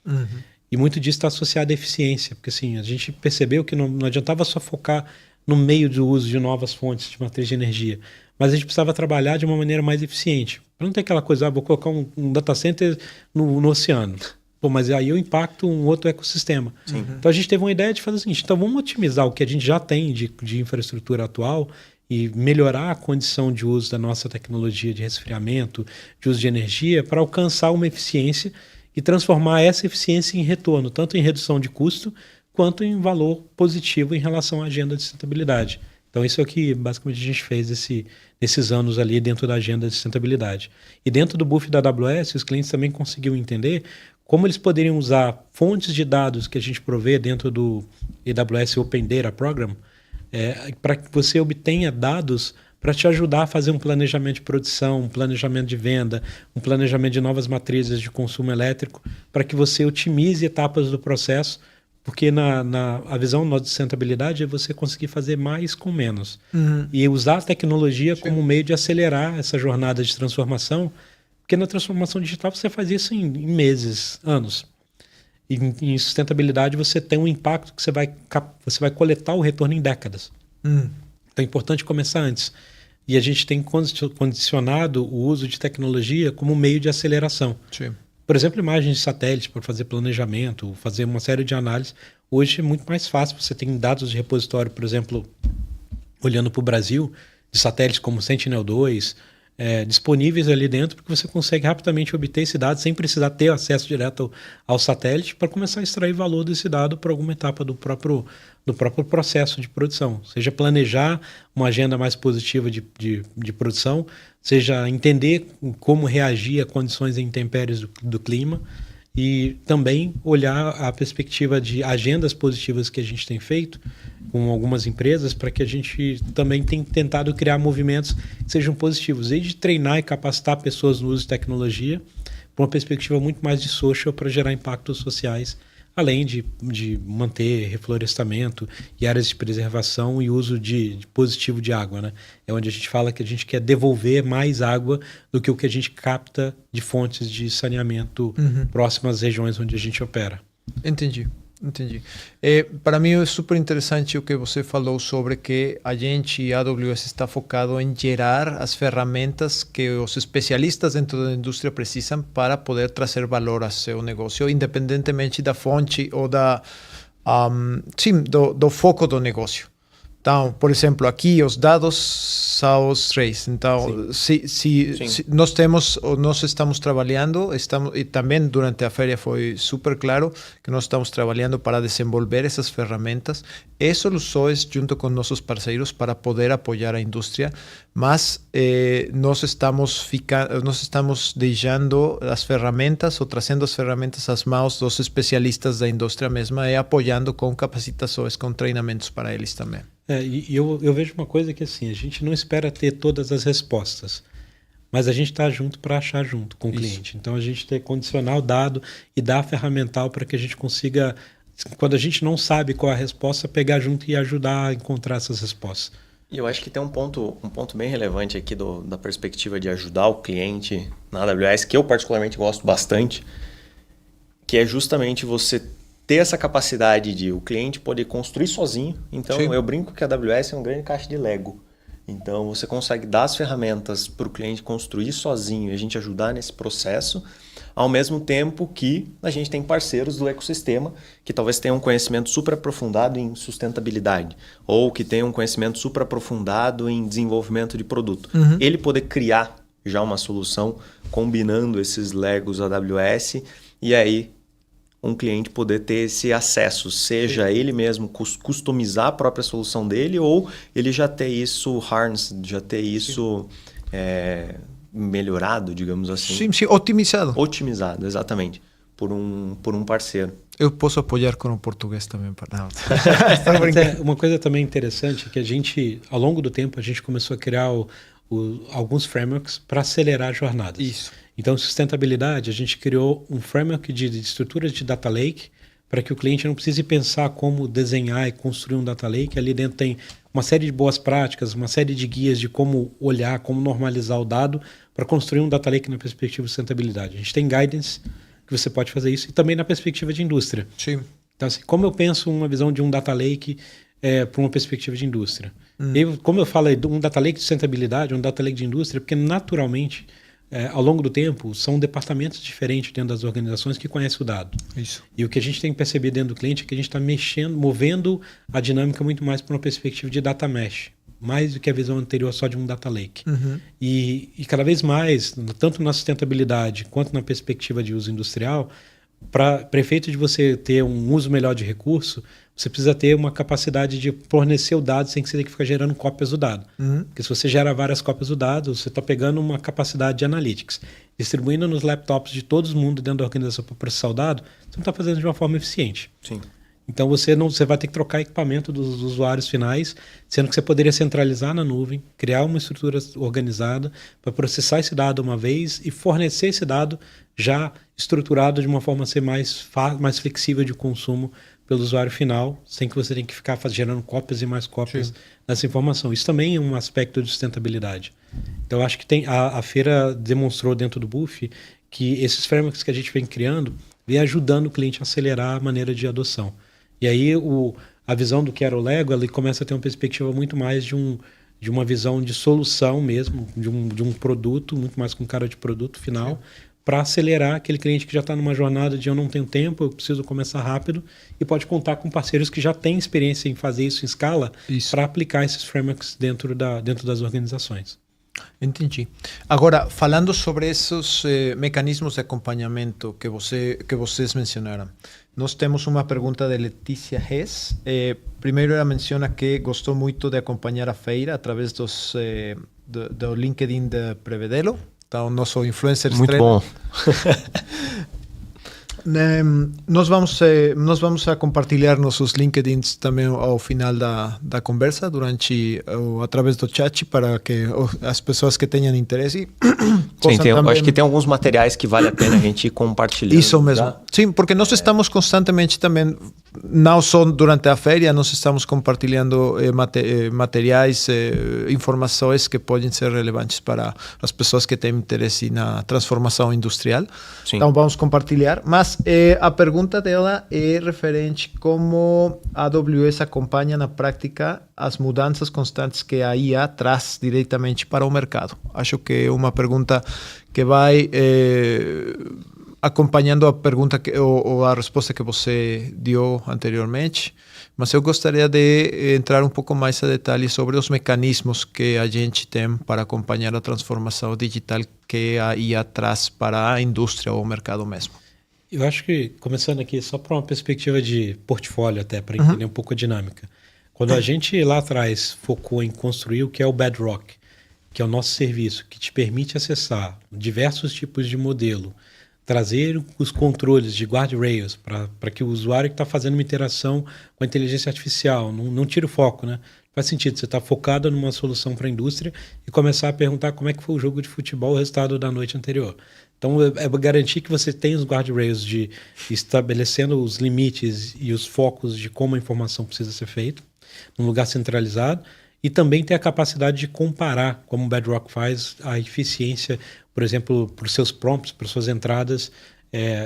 E muito disso está associado à eficiência, porque assim, a gente percebeu que não adiantava só focar no meio do uso de novas fontes de matriz de energia, mas a gente precisava trabalhar de uma maneira mais eficiente. Para não ter aquela coisa, vou colocar um data center no oceano. Pô, mas aí eu impacto um outro ecossistema. Então a gente teve uma ideia de fazer o seguinte, então vamos otimizar o que a gente já tem de infraestrutura atual e melhorar a condição de uso da nossa tecnologia de resfriamento, de uso de energia, para alcançar uma eficiência e transformar essa eficiência em retorno, tanto em redução de custo, quanto em valor positivo em relação à agenda de sustentabilidade. Então isso é o que basicamente a gente fez nesses anos ali dentro da agenda de sustentabilidade. E dentro do buff da AWS, os clientes também conseguiram entender como eles poderiam usar fontes de dados que a gente provê dentro do AWS Open Data Program, para que você obtenha dados para te ajudar a fazer um planejamento de produção, um planejamento de venda, um planejamento de novas matrizes de consumo elétrico, para que você otimize etapas do processo, porque a visão de sustentabilidade é você conseguir fazer mais com menos. E usar a tecnologia como meio de acelerar essa jornada de transformação, porque na transformação digital você faz isso em meses, anos. E em sustentabilidade você tem um impacto que você vai coletar o retorno em décadas. Então é importante começar antes. E a gente tem condicionado o uso de tecnologia como meio de aceleração. Sim. Por exemplo, imagens de satélite para fazer planejamento, fazer uma série de análises. Hoje é muito mais fácil. Você tem dados de repositório, por exemplo, olhando para o Brasil, de satélites como Sentinel-2, disponíveis ali dentro, porque você consegue rapidamente obter esse dado sem precisar ter acesso direto ao satélite para começar a extrair valor desse dado para alguma etapa do próprio processo de produção. Seja planejar uma agenda mais positiva de produção, seja entender como reagir a condições intempéries do clima e também olhar a perspectiva de agendas positivas que a gente tem feito com algumas empresas para que a gente também tenha tentado criar movimentos que sejam positivos, desde treinar e capacitar pessoas no uso de tecnologia para uma perspectiva muito mais de social para gerar impactos sociais, além de manter reflorestamento e áreas de preservação e uso positivo de água, né? É onde a gente fala que a gente quer devolver mais água do que o que a gente capta de fontes de saneamento próximas às regiões onde a gente opera. Entendi. Para mim é super interessante o que você falou sobre que a gente, a AWS, está focado em gerar as ferramentas que os especialistas dentro da indústria precisam para poder trazer valor a seu negócio, independentemente da fonte ou do foco do negócio. Então, por exemplo, aqui os dados são os três. Então, se nós estamos trabalhando, e também durante a feira foi super claro que nós estamos trabalhando para desenvolver essas ferramentas e soluções junto com nossos parceiros para poder apoiar a indústria, mas nós estamos deixando as ferramentas ou trazendo as ferramentas às mãos dos especialistas da indústria mesma e apoiando com capacitações, com treinamentos para eles também. E eu vejo uma coisa que assim, a gente não espera ter todas as respostas, mas a gente está junto para achar junto com o cliente. Então a gente tem que condicionar o dado e dar a ferramental para que a gente consiga, quando a gente não sabe qual é a resposta, pegar junto e ajudar a encontrar essas respostas. E eu acho que tem um ponto bem relevante aqui da perspectiva de ajudar o cliente na AWS, que eu particularmente gosto bastante, que é justamente você ter essa capacidade de o cliente poder construir sozinho. Então, eu brinco que a AWS é um grande caixa de Lego. Então, você consegue dar as ferramentas para o cliente construir sozinho e a gente ajudar nesse processo, ao mesmo tempo que a gente tem parceiros do ecossistema que talvez tenham um conhecimento super aprofundado em sustentabilidade ou que tenham um conhecimento super aprofundado em desenvolvimento de produto. Ele poder criar já uma solução combinando esses Legos AWS e aí um cliente poder ter esse acesso, seja ele mesmo customizar a própria solução dele ou ele já ter isso harnessed, já ter isso melhorado, digamos assim. Sim, otimizado. Otimizado, exatamente, por um parceiro. Eu posso apoiar com o português também. Uma coisa também interessante é que a gente, ao longo do tempo, a gente começou a criar alguns frameworks para acelerar jornadas. Isso. Então, sustentabilidade, a gente criou um framework de estruturas de data lake para que o cliente não precise pensar como desenhar e construir um data lake. Ali dentro tem uma série de boas práticas, uma série de guias de como olhar, como normalizar o dado para construir um data lake na perspectiva de sustentabilidade. A gente tem guidance que você pode fazer isso e também na perspectiva de indústria. Sim. Então, assim, como eu penso uma visão de um data lake para uma perspectiva de indústria? Como eu falo, um data lake de sustentabilidade, um data lake de indústria, porque naturalmente ao longo do tempo, são departamentos diferentes dentro das organizações que conhecem o dado. Isso. E o que a gente tem que perceber dentro do cliente é que a gente está movendo a dinâmica muito mais para uma perspectiva de data mesh, mais do que a visão anterior só de um data lake. E cada vez mais, tanto na sustentabilidade quanto na perspectiva de uso industrial, para efeito de você ter um uso melhor de recurso, você precisa ter uma capacidade de fornecer o dado sem que você tenha que ficar gerando cópias do dado. Porque se você gera várias cópias do dado, você está pegando uma capacidade de analytics, distribuindo nos laptops de todo mundo dentro da organização para processar o dado, você não está fazendo de uma forma eficiente. Sim. Então você vai ter que trocar equipamento dos usuários finais, sendo que você poderia centralizar na nuvem, criar uma estrutura organizada para processar esse dado uma vez e fornecer esse dado já estruturado de uma forma a ser mais flexível de consumo pelo usuário final, sem que você tenha que ficar gerando cópias e mais cópias dessa informação. Isso também é um aspecto de sustentabilidade. Então, acho que a feira demonstrou dentro do BUF que esses frameworks que a gente vem criando vem ajudando o cliente a acelerar a maneira de adoção. E aí, a visão do que era o Lego, ele começa a ter uma perspectiva muito mais de uma visão de solução mesmo, de um produto, muito mais com cara de produto final, para acelerar aquele cliente que já está numa jornada de eu não tenho tempo, eu preciso começar rápido, e pode contar com parceiros que já têm experiência em fazer isso em escala para aplicar esses frameworks dentro das organizações. Entendi. Agora, falando sobre esses mecanismos de acompanhamento que vocês mencionaram, nós temos uma pergunta de Letícia Hess. Primeiro, ela menciona que gostou muito de acompanhar a feira através do LinkedIn de Prevedelo. Então, nosso influencer muito estrela. Bom. Nós vamos a compartilhar nossos LinkedIns também ao final da conversa, através do chat, para que as pessoas que tenham interesse possam também... Acho que tem alguns materiais que vale a pena a gente ir compartilhando. Isso mesmo. Tá? Sim, porque nós estamos constantemente também, não só durante a feira, nós estamos compartilhando materiais, informações que podem ser relevantes para as pessoas que têm interesse na transformação industrial. Sim. Então vamos compartilhar, mas a pergunta dela é referente como a AWS acompanha na prática as mudanças constantes que a IA traz diretamente para o mercado. Acho que é uma pergunta que vai acompanhando a pergunta ou a resposta que você deu anteriormente, mas eu gostaria de entrar um pouco mais a detalhe sobre os mecanismos que a gente tem para acompanhar a transformação digital que a IA traz para a indústria ou o mercado mesmo. Eu acho que, começando aqui, só para uma perspectiva de portfólio até, para entender um pouco a dinâmica. Quando a gente lá atrás focou em construir o que é o Bedrock, que é o nosso serviço, que te permite acessar diversos tipos de modelo, trazer os controles de guardrails para que o usuário que está fazendo uma interação com a inteligência artificial não tire o foco, né? Faz sentido, você está focado numa solução para a indústria e começar a perguntar como é que foi o jogo de futebol, o resultado da noite anterior. Então, é garantir que você tem os guardrails de estabelecendo os limites e os focos de como a informação precisa ser feita, num lugar centralizado, e também ter a capacidade de comparar, como o Bedrock faz, a eficiência, por exemplo, para os seus prompts, para suas entradas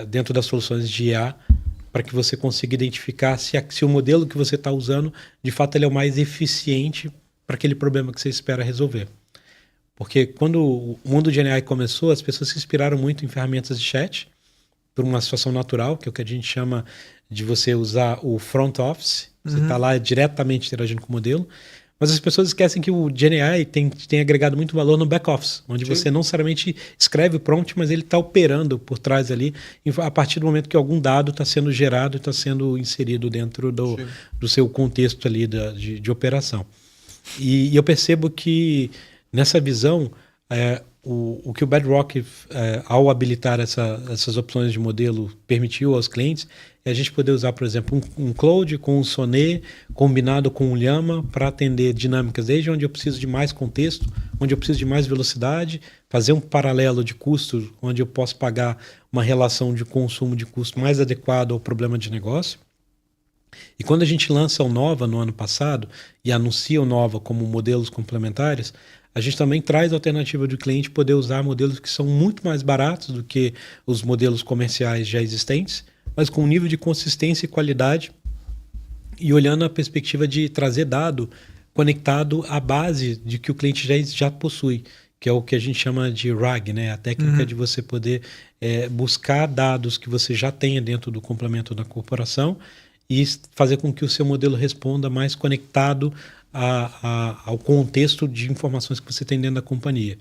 dentro das soluções de IA, para que você consiga identificar se o modelo que você está usando, de fato, ele é o mais eficiente para aquele problema que você espera resolver. Porque quando o mundo de AI começou, as pessoas se inspiraram muito em ferramentas de chat, por uma situação natural, que é o que a gente chama de você usar o front office, você está lá diretamente interagindo com o modelo, mas as pessoas esquecem que o GenAI tem agregado muito valor no back-office, onde você não necessariamente escreve o prompt, mas ele está operando por trás ali, a partir do momento que algum dado está sendo gerado e está sendo inserido dentro do seu contexto ali de operação. E eu percebo que, nessa visão, o que o Bedrock, ao habilitar essas opções de modelo, permitiu aos clientes é a gente poder usar, por exemplo, um Claude com um Sonnet combinado com um Llama para atender dinâmicas desde onde eu preciso de mais contexto, onde eu preciso de mais velocidade, fazer um paralelo de custos, onde eu posso pagar uma relação de consumo de custo mais adequado ao problema de negócio. E quando a gente lança o Nova no ano passado e anuncia o Nova como modelos complementares, a gente também traz a alternativa do cliente poder usar modelos que são muito mais baratos do que os modelos comerciais já existentes, mas com um nível de consistência e qualidade, e olhando a perspectiva de trazer dado conectado à base de que o cliente já possui, que é o que a gente chama de RAG, né? A técnica de você poder buscar dados que você já tenha dentro do complemento da corporação e fazer com que o seu modelo responda mais conectado ao contexto de informações que você tem dentro da companhia.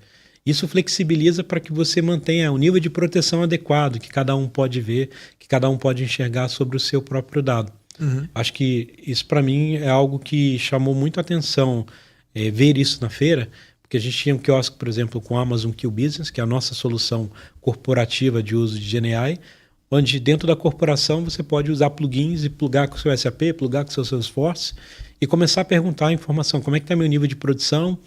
Isso flexibiliza para que você mantenha o nível de proteção adequado, que cada um pode ver, que cada um pode enxergar sobre o seu próprio dado. Acho que isso, para mim, é algo que chamou muito a atenção, ver isso na feira, porque a gente tinha um quiosque, por exemplo, com a Amazon Q Business, que é a nossa solução corporativa de uso de GenAI, onde dentro da corporação você pode usar plugins e plugar com o seu SAP, plugar com o seu Salesforce e começar a perguntar a informação, como é que está meu nível de produção?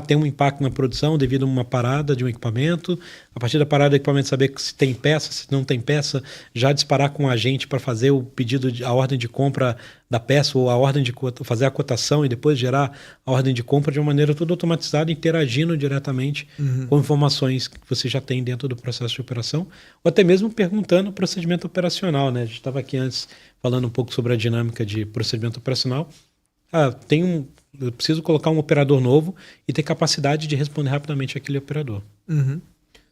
Tem um impacto na produção devido a uma parada de um equipamento. A partir da parada do equipamento, saber se tem peça, se não tem peça, já disparar com o agente para fazer o pedido, a ordem de compra da peça ou a ordem de fazer a cotação e depois gerar a ordem de compra de uma maneira toda automatizada, interagindo diretamente com informações que você já tem dentro do processo de operação, ou até mesmo perguntando o procedimento operacional, né? A gente estava aqui antes falando um pouco sobre a dinâmica de procedimento operacional. Eu preciso colocar um operador novo e ter capacidade de responder rapidamente àquele operador.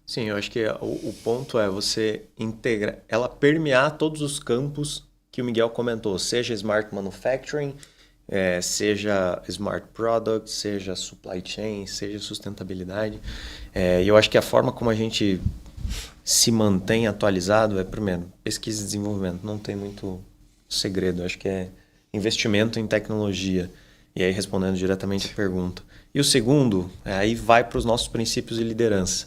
Sim, eu acho que o ponto é você integrar, ela permear todos os campos que o Miguel comentou, seja Smart Manufacturing, seja Smart Product, seja Supply Chain, seja sustentabilidade. E eu acho que a forma como a gente se mantém atualizado primeiro, pesquisa e desenvolvimento. Não tem muito segredo, eu acho que é investimento em tecnologia. E aí, respondendo diretamente a pergunta. E o segundo, aí vai para os nossos princípios de liderança,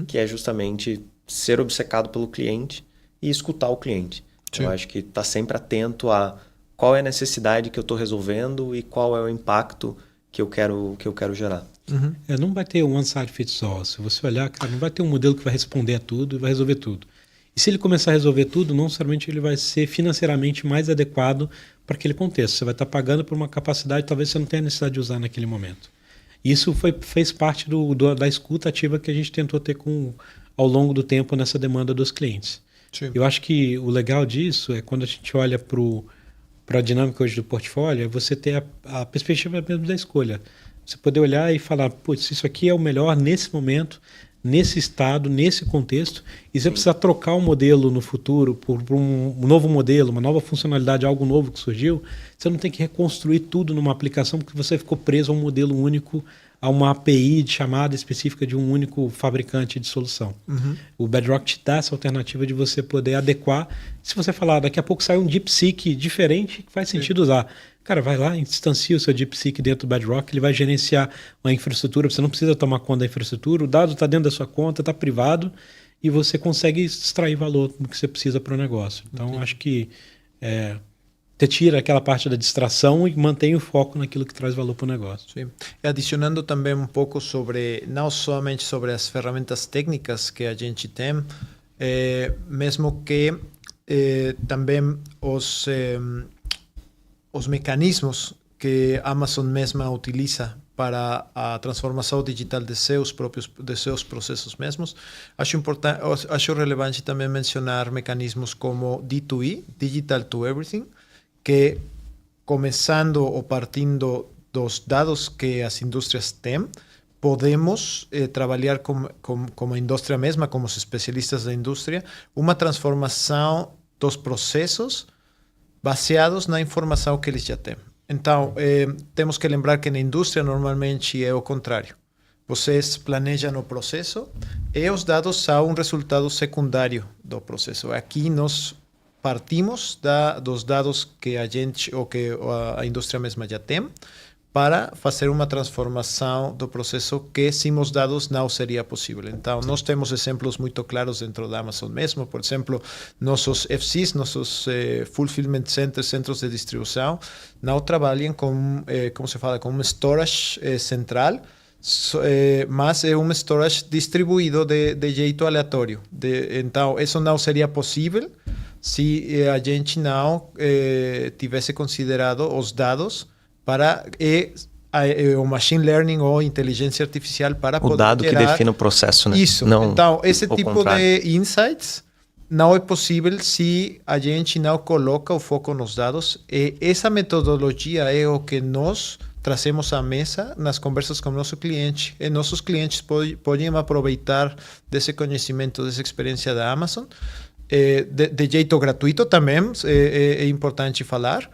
que é justamente ser obcecado pelo cliente e escutar o cliente. Sim. Eu acho que está sempre atento a qual é a necessidade que eu estou resolvendo e qual é o impacto que eu quero gerar. Não vai ter um one size fits all. Se você olhar, cara, não vai ter um modelo que vai responder a tudo e vai resolver tudo. E se ele começar a resolver tudo, não necessariamente ele vai ser financeiramente mais adequado para aquele contexto. Você vai estar pagando por uma capacidade que talvez você não tenha necessidade de usar naquele momento. Isso fez parte da escuta ativa que a gente tentou ter ao longo do tempo nessa demanda dos clientes. Sim. Eu acho que o legal disso é quando a gente olha para a dinâmica hoje do portfólio, é você ter a perspectiva mesmo da escolha. Você poder olhar e falar, putz, isso aqui é o melhor nesse momento, nesse estado, nesse contexto, e você precisa trocar o modelo no futuro por um novo modelo, uma nova funcionalidade, algo novo que surgiu, você não tem que reconstruir tudo numa aplicação porque você ficou preso a um modelo único, a uma API de chamada específica de um único fabricante de solução. O Bedrock te dá essa alternativa de você poder adequar. Se você falar, daqui a pouco sai um DeepSeek diferente, que faz sentido usar. Cara, vai lá, instancia o seu DeepSeek dentro do Bedrock, ele vai gerenciar uma infraestrutura, você não precisa tomar conta da infraestrutura, o dado está dentro da sua conta, está privado, e você consegue extrair valor do que você precisa para o negócio. Então, acho que você tira aquela parte da distração e mantém o foco naquilo que traz valor para o negócio. Sim. E adicionando também um pouco sobre, não somente sobre as ferramentas técnicas que a gente tem, mesmo que também os mecanismos que a Amazon mesma utiliza para a transformação digital de seus processos mesmos. Acho relevante também mencionar mecanismos como D2E, Digital to Everything, que começando ou partindo dos dados que as indústrias têm, podemos trabalhar como a indústria mesma, como os especialistas da indústria, uma transformação dos processos baseados na informação que eles já têm. Então, temos que lembrar que na indústria normalmente é o contrário. Vocês planejam o processo e os dados são um resultado secundário do processo. Aqui nós partimos dos dados que a gente ou que a indústria mesma já tem para fazer uma transformação do processo que sem os dados não seria possível. Então, nós temos exemplos muito claros dentro da Amazon mesmo. Por exemplo, nossos FCs, nossos Fulfillment Centers, centros de distribuição, não trabalham com, como se fala, com um storage central, mas é um storage distribuído de jeito aleatório. Então, isso não seria possível se a gente não tivesse considerado os dados para o machine learning ou inteligência artificial para poder gerar... O dado que define o processo, né? Isso. Não, então, esse tipo contrário. de insights não é possível se a gente não coloca o foco nos dados. E essa metodologia é o que nós trazemos à mesa nas conversas com o nosso cliente. E nossos clientes podem aproveitar desse conhecimento, dessa experiência da Amazon, de jeito gratuito também, é importante falar,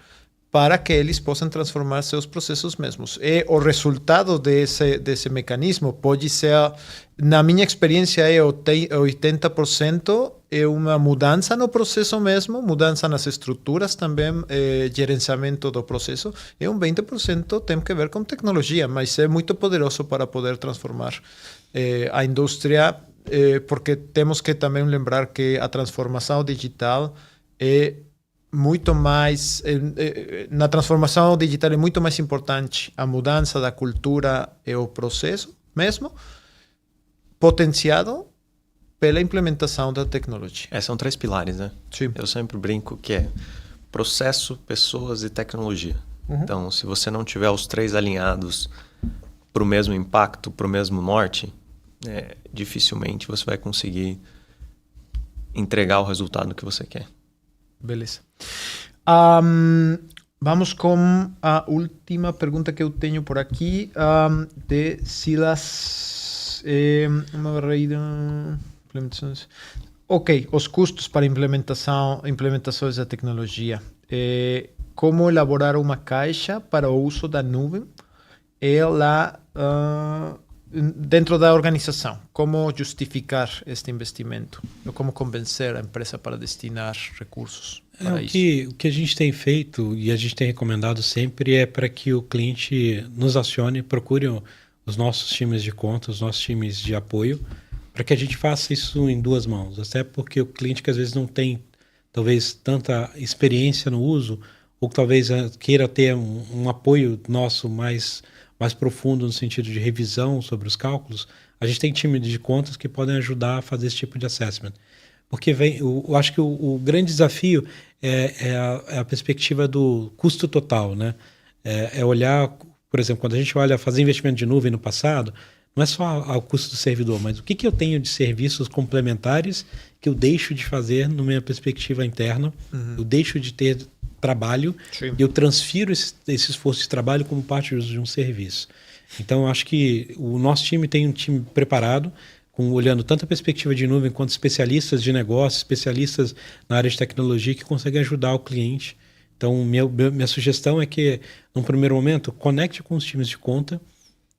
para que eles possam transformar seus processos mesmos. E o resultado desse mecanismo pode ser, na minha experiência, 80% é uma mudança no processo mesmo, mudança nas estruturas também, gerenciamento do processo, e 20% tem que ver com tecnologia, mas é muito poderoso para poder transformar a indústria, porque temos que também lembrar que a transformação digital é muito mais, na transformação digital é muito mais importante a mudança da cultura e o processo mesmo, potenciado pela implementação da tecnologia. São 3 pilares, né? Sim. Eu sempre brinco que é processo, pessoas e tecnologia. Então, se você não tiver os 3 alinhados para o mesmo impacto, para o mesmo norte, dificilmente você vai conseguir entregar o resultado que você quer. Beleza. Vamos com a última pergunta que eu tenho por aqui, de Silas. Ok, os custos para implementações da tecnologia. Como elaborar uma caixa para o uso da nuvem dentro da organização? Como justificar este investimento? Ou como convencer a empresa para destinar recursos para isso? O que a gente tem feito e a gente tem recomendado sempre é para que o cliente nos acione, procure os nossos times de conta, os nossos times de apoio, para que a gente faça isso em 2 mãos. Até porque o cliente que às vezes não tem, talvez, tanta experiência no uso, ou que talvez queira ter um apoio nosso mais profundo no sentido de revisão sobre os cálculos, a gente tem time de contas que podem ajudar a fazer esse tipo de assessment. Porque eu acho que o grande desafio é a perspectiva do custo total, né? É olhar, por exemplo, quando a gente olha fazer investimento de nuvem no passado, não é só o custo do servidor, mas o que eu tenho de serviços complementares que eu deixo de fazer na minha perspectiva interna, eu deixo de ter trabalho, Sim. e eu transfiro esse esforço de trabalho como parte de um serviço. Então, eu acho que o nosso time tem um time preparado, olhando tanto a perspectiva de nuvem quanto especialistas de negócio, especialistas na área de tecnologia que conseguem ajudar o cliente. Então, minha sugestão é que, num primeiro momento, conecte com os times de conta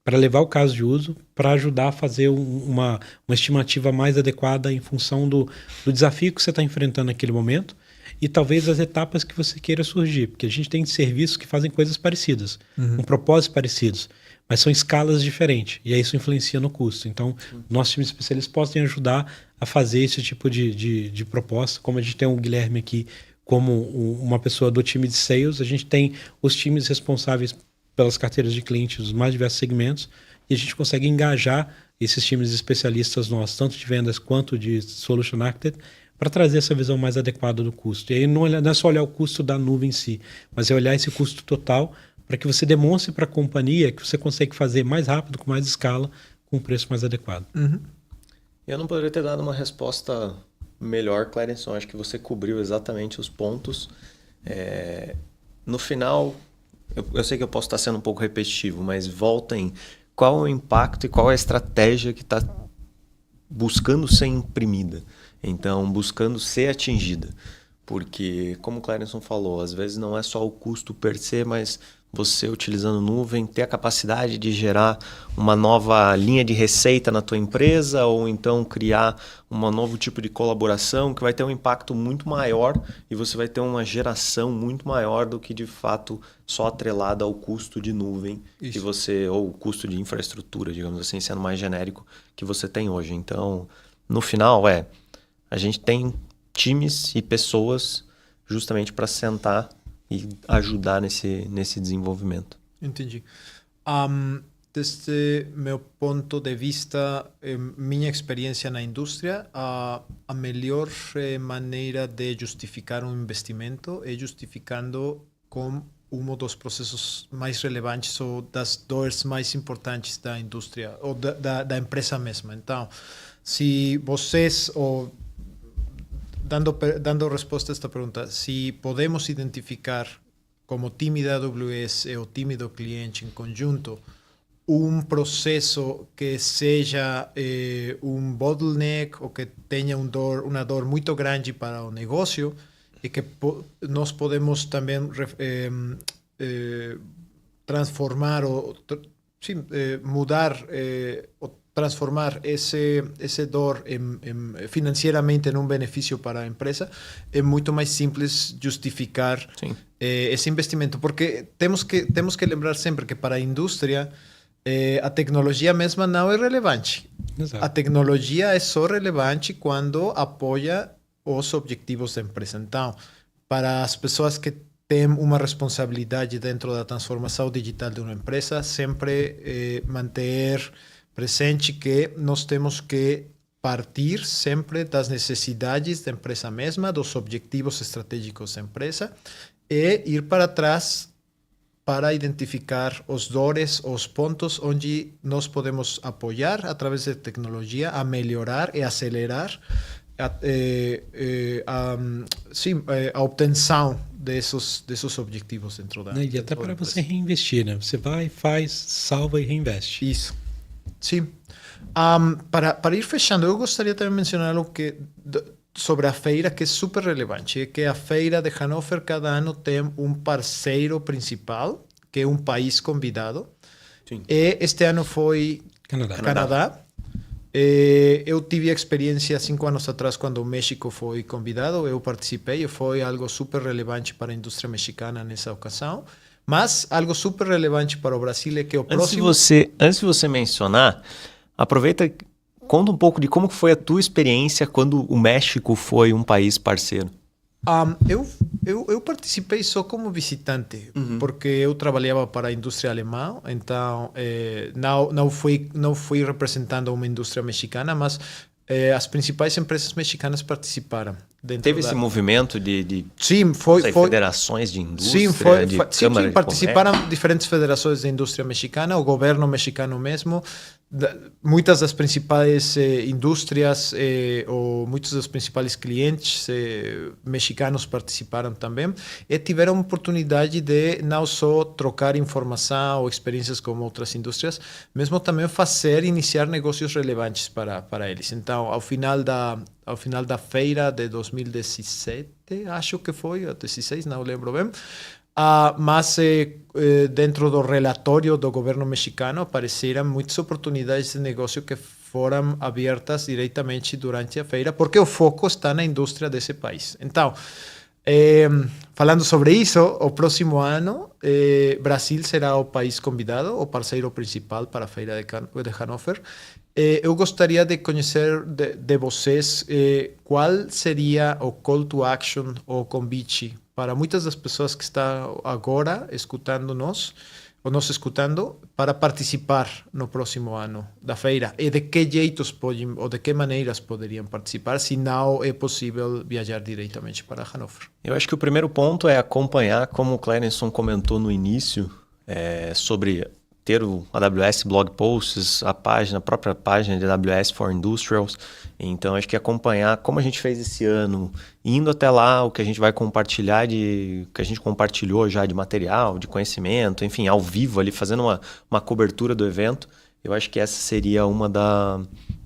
para levar o caso de uso, para ajudar a fazer uma estimativa mais adequada em função do desafio que você está enfrentando naquele momento e talvez as etapas que você queira surgir, porque a gente tem serviços que fazem coisas parecidas, com propósitos parecidos, mas são escalas diferentes, e aí isso influencia no custo. Então, nossos times especialistas podem ajudar a fazer esse tipo de proposta, como a gente tem o Guilherme aqui como uma pessoa do time de sales, a gente tem os times responsáveis pelas carteiras de clientes dos mais diversos segmentos, e a gente consegue engajar esses times especialistas nossos, tanto de vendas quanto de Solution Architect, para trazer essa visão mais adequada do custo. E aí não é só olhar o custo da nuvem em si, mas é olhar esse custo total para que você demonstre para a companhia que você consegue fazer mais rápido, com mais escala, com um preço mais adequado. Eu não poderia ter dado uma resposta melhor, Clérenson. Acho que você cobriu exatamente os pontos. No final, eu sei que eu posso estar sendo um pouco repetitivo, mas volta em qual é o impacto e qual é a estratégia que está buscando ser imprimida. Então, buscando ser atingida. Porque, como o Clérenson falou, às vezes não é só o custo per se, mas você utilizando nuvem, ter a capacidade de gerar uma nova linha de receita na tua empresa ou então criar um novo tipo de colaboração que vai ter um impacto muito maior e você vai ter uma geração muito maior do que de fato só atrelada ao custo de nuvem que você, ou o custo de infraestrutura, digamos assim, sendo mais genérico, que você tem hoje. Então, no final, a gente tem times e pessoas justamente para sentar e ajudar nesse desenvolvimento. Entendi. Desde meu ponto de vista, minha experiência na indústria, a melhor maneira de justificar um investimento é justificando com um dos processos mais relevantes ou das dores mais importantes da indústria ou da empresa mesma. Então, se vocês, dando resposta a esta pergunta, se podemos identificar como time da AWS e o time do cliente em conjunto um processo que seja um bottleneck ou que tenha uma dor muito grande para o negócio e que nós podemos também transformar ou mudar ou transformar esse dor financeiramente em um benefício para a empresa, é muito mais simples justificar esse investimento, porque temos que lembrar sempre que para a indústria a tecnologia mesma não é relevante. Exato. A tecnologia é só relevante quando apoia os objetivos da empresa. Então, para as pessoas que têm uma responsabilidade dentro da transformação digital de uma empresa, sempre manter presente que nós temos que partir sempre das necessidades da empresa mesma, dos objetivos estratégicos da empresa e ir para trás para identificar os dores, os pontos onde nós podemos apoiar através da tecnologia a melhorar e acelerar a obtenção desses objetivos dentro da E até para você reinvestir, né? Você vai, faz, salva e reinveste. Isso. Sim. Para ir fechando, eu gostaria também de mencionar algo sobre a feira que é super relevante, é que a feira de Hannover cada ano tem um parceiro principal, que é um país convidado. Sim. E este ano foi Canadá. Eu tive a experiência 5 anos atrás, quando o México foi convidado, eu participei e foi algo super relevante para a indústria mexicana nessa ocasião. Mas algo super relevante para o Brasil é que o próximo... Antes de você mencionar, aproveita, conta um pouco de como foi a tua experiência quando o México foi um país parceiro. Eu participei só como visitante, porque eu trabalhava para a indústria alemã, então não fui representando uma indústria mexicana, mas as principais empresas mexicanas participaram. Teve esse movimento de sim, federações de indústria, sim, participaram diferentes federações de indústria mexicana, o governo mexicano mesmo, muitas das principais indústrias ou muitos dos principais clientes mexicanos participaram também e tiveram oportunidade de não só trocar informação ou experiências com outras indústrias, mesmo também iniciar negócios relevantes para eles. Então, ao final da feira de 2017, acho que foi, 16, não lembro bem, mas dentro do relatório do governo mexicano apareceram muitas oportunidades de negócio que foram abertas diretamente durante a feira, porque o foco está na indústria desse país. Então, falando sobre isso, o próximo ano, Brasil será o país convidado, o parceiro principal para a feira de Hannover. Eu gostaria de conhecer de vocês qual seria o call to action ou convite para muitas das pessoas que estão agora escutando-nos, ou nos escutando, para participar no próximo ano da feira. E de que jeitos podem, ou de que maneiras poderiam participar, se não é possível viajar diretamente para Hannover? Eu acho que o primeiro ponto é acompanhar, como o Clérenson comentou no início, sobre ter o AWS Blog Posts, a própria página de AWS for Industrials. Então, acho que acompanhar como a gente fez esse ano, indo até lá, o que a gente vai compartilhar, que a gente compartilhou já de material, de conhecimento, enfim, ao vivo ali, fazendo uma cobertura do evento. Eu acho que essa seria uma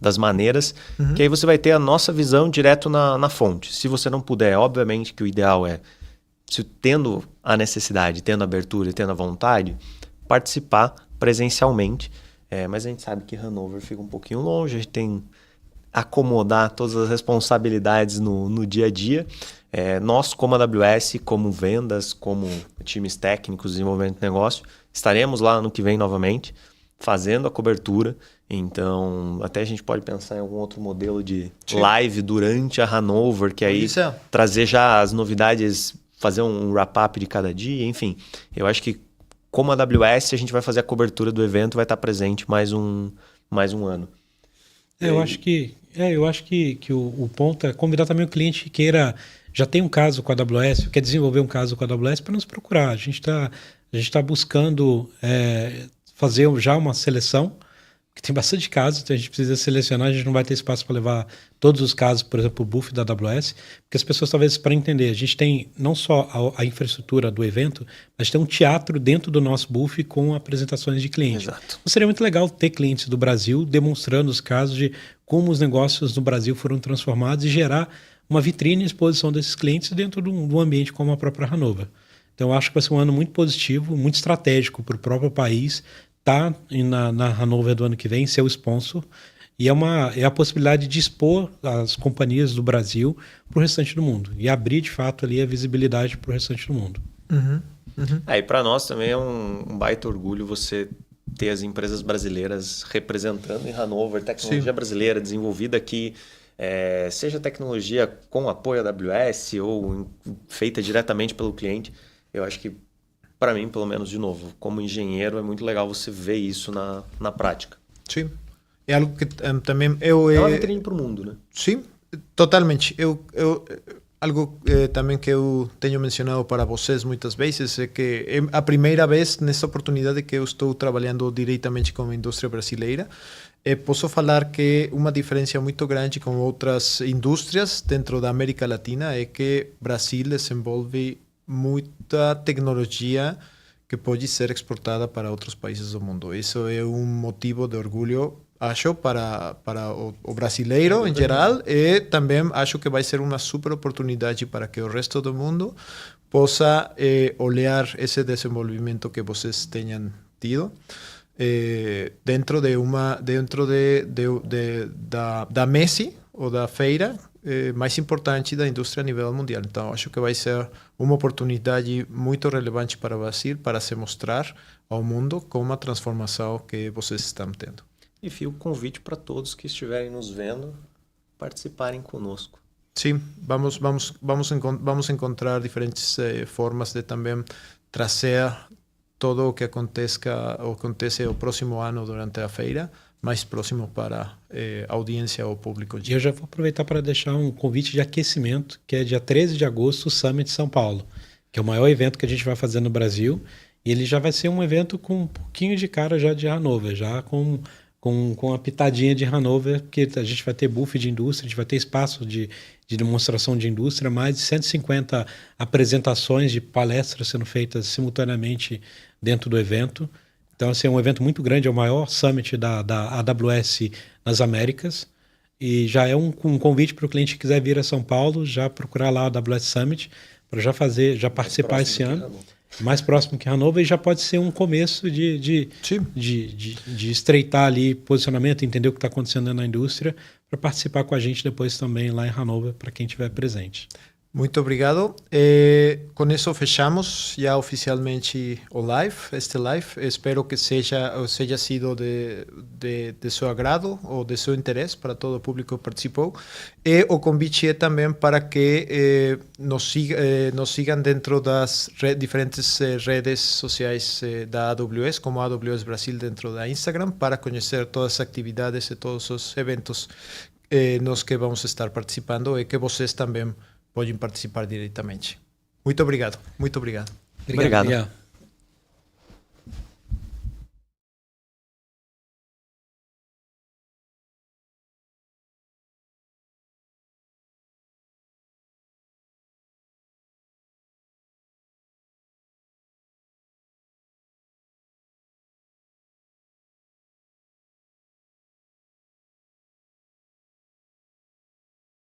das maneiras, que aí você vai ter a nossa visão direto na fonte. Se você não puder, obviamente que o ideal é, tendo a necessidade, tendo a abertura e tendo a vontade, participar presencialmente, mas a gente sabe que Hannover fica um pouquinho longe, a gente tem acomodar todas as responsabilidades no dia a dia. Nós, como AWS, como vendas, como times técnicos, desenvolvimento de negócio, estaremos lá ano que vem novamente, fazendo a cobertura. Então, até a gente pode pensar em algum outro modelo de live durante a Hannover, que aí trazer já as novidades, fazer um wrap-up de cada dia, enfim. Eu acho que como AWS, a gente vai fazer a cobertura do evento, vai estar presente mais um ano. Eu acho que o ponto é convidar também o cliente que queira, já tem um caso com a AWS, quer desenvolver um caso com a AWS, para nos procurar. A gente tá buscando fazer já uma seleção, que tem bastante casos, então a gente precisa selecionar, a gente não vai ter espaço para levar todos os casos, por exemplo, o buff da AWS, porque as pessoas, talvez, para entender, a gente tem não só a infraestrutura do evento, mas tem um teatro dentro do nosso buff com apresentações de clientes. Exato. Então seria muito legal ter clientes do Brasil demonstrando os casos de como os negócios no Brasil foram transformados e gerar uma vitrine e exposição desses clientes dentro de um ambiente como a própria Hannover. Então eu acho que vai ser um ano muito positivo, muito estratégico para o próprio país, tá na Hannover do ano que vem, ser o sponsor, e é a possibilidade de expor as companhias do Brasil para o restante do mundo, e abrir de fato ali a visibilidade para o restante do mundo. E para nós também é um baita orgulho você ter as empresas brasileiras representando em Hannover, tecnologia brasileira desenvolvida aqui, seja tecnologia com apoio AWS ou feita diretamente pelo cliente. Eu acho que, para mim, pelo menos, de novo, como engenheiro, é muito legal você ver isso na prática. Sim. É algo que também é uma vitrine para o mundo, né? Sim, totalmente. Algo também que eu tenho mencionado para vocês muitas vezes é que é a primeira vez nessa oportunidade que eu estou trabalhando diretamente com a indústria brasileira. Posso falar que uma diferença muito grande com outras indústrias dentro da América Latina é que Brasil desenvolve muita tecnologia que pode ser exportada para outros países do mundo. Isso é um motivo de orgulho, acho, para o brasileiro em geral, e também acho que vai ser uma super oportunidade para que o resto do mundo possa olhar esse desenvolvimento que vocês tenham tido dentro da MESI, ou da feira mais importante da indústria a nível mundial. Então, acho que vai ser uma oportunidade muito relevante para o Brasil para se mostrar ao mundo com a transformação que vocês estão tendo. E fica o convite para todos que estiverem nos vendo participarem conosco. Sim, vamos encontrar diferentes formas de também trazer todo o que acontece o próximo ano durante a feira mais próximo para a audiência ou público. E eu já vou aproveitar para deixar um convite de aquecimento, que é dia 13 de agosto, o Summit São Paulo, que é o maior evento que a gente vai fazer no Brasil. E ele já vai ser um evento com um pouquinho de cara já de Hannover, já com uma pitadinha de Hannover, porque a gente vai ter booth de indústria, a gente vai ter espaço de demonstração de indústria, mais de 150 apresentações de palestras sendo feitas simultaneamente dentro do evento. Então, assim, é um evento muito grande, é o maior summit da AWS nas Américas. E já é um convite para o cliente que quiser vir a São Paulo, já procurar lá a AWS Summit, para já participar esse ano. Mais próximo que Hannover, e já pode ser um começo de estreitar ali posicionamento, entender o que está acontecendo na indústria, para participar com a gente depois também lá em Hannover, para quem estiver presente. Muito obrigado. Com isso fechamos já oficialmente este live. Espero que seja sido de seu agrado ou de seu interesse para todo o público que participou. E o convite é também para que nos sigam dentro das diferentes redes sociais da AWS, como AWS Brasil dentro da Instagram, para conhecer todas as atividades e todos os eventos nos que vamos estar participando e que vocês também podem participar diretamente. Muito obrigado. Muito obrigado. Obrigado. Obrigado.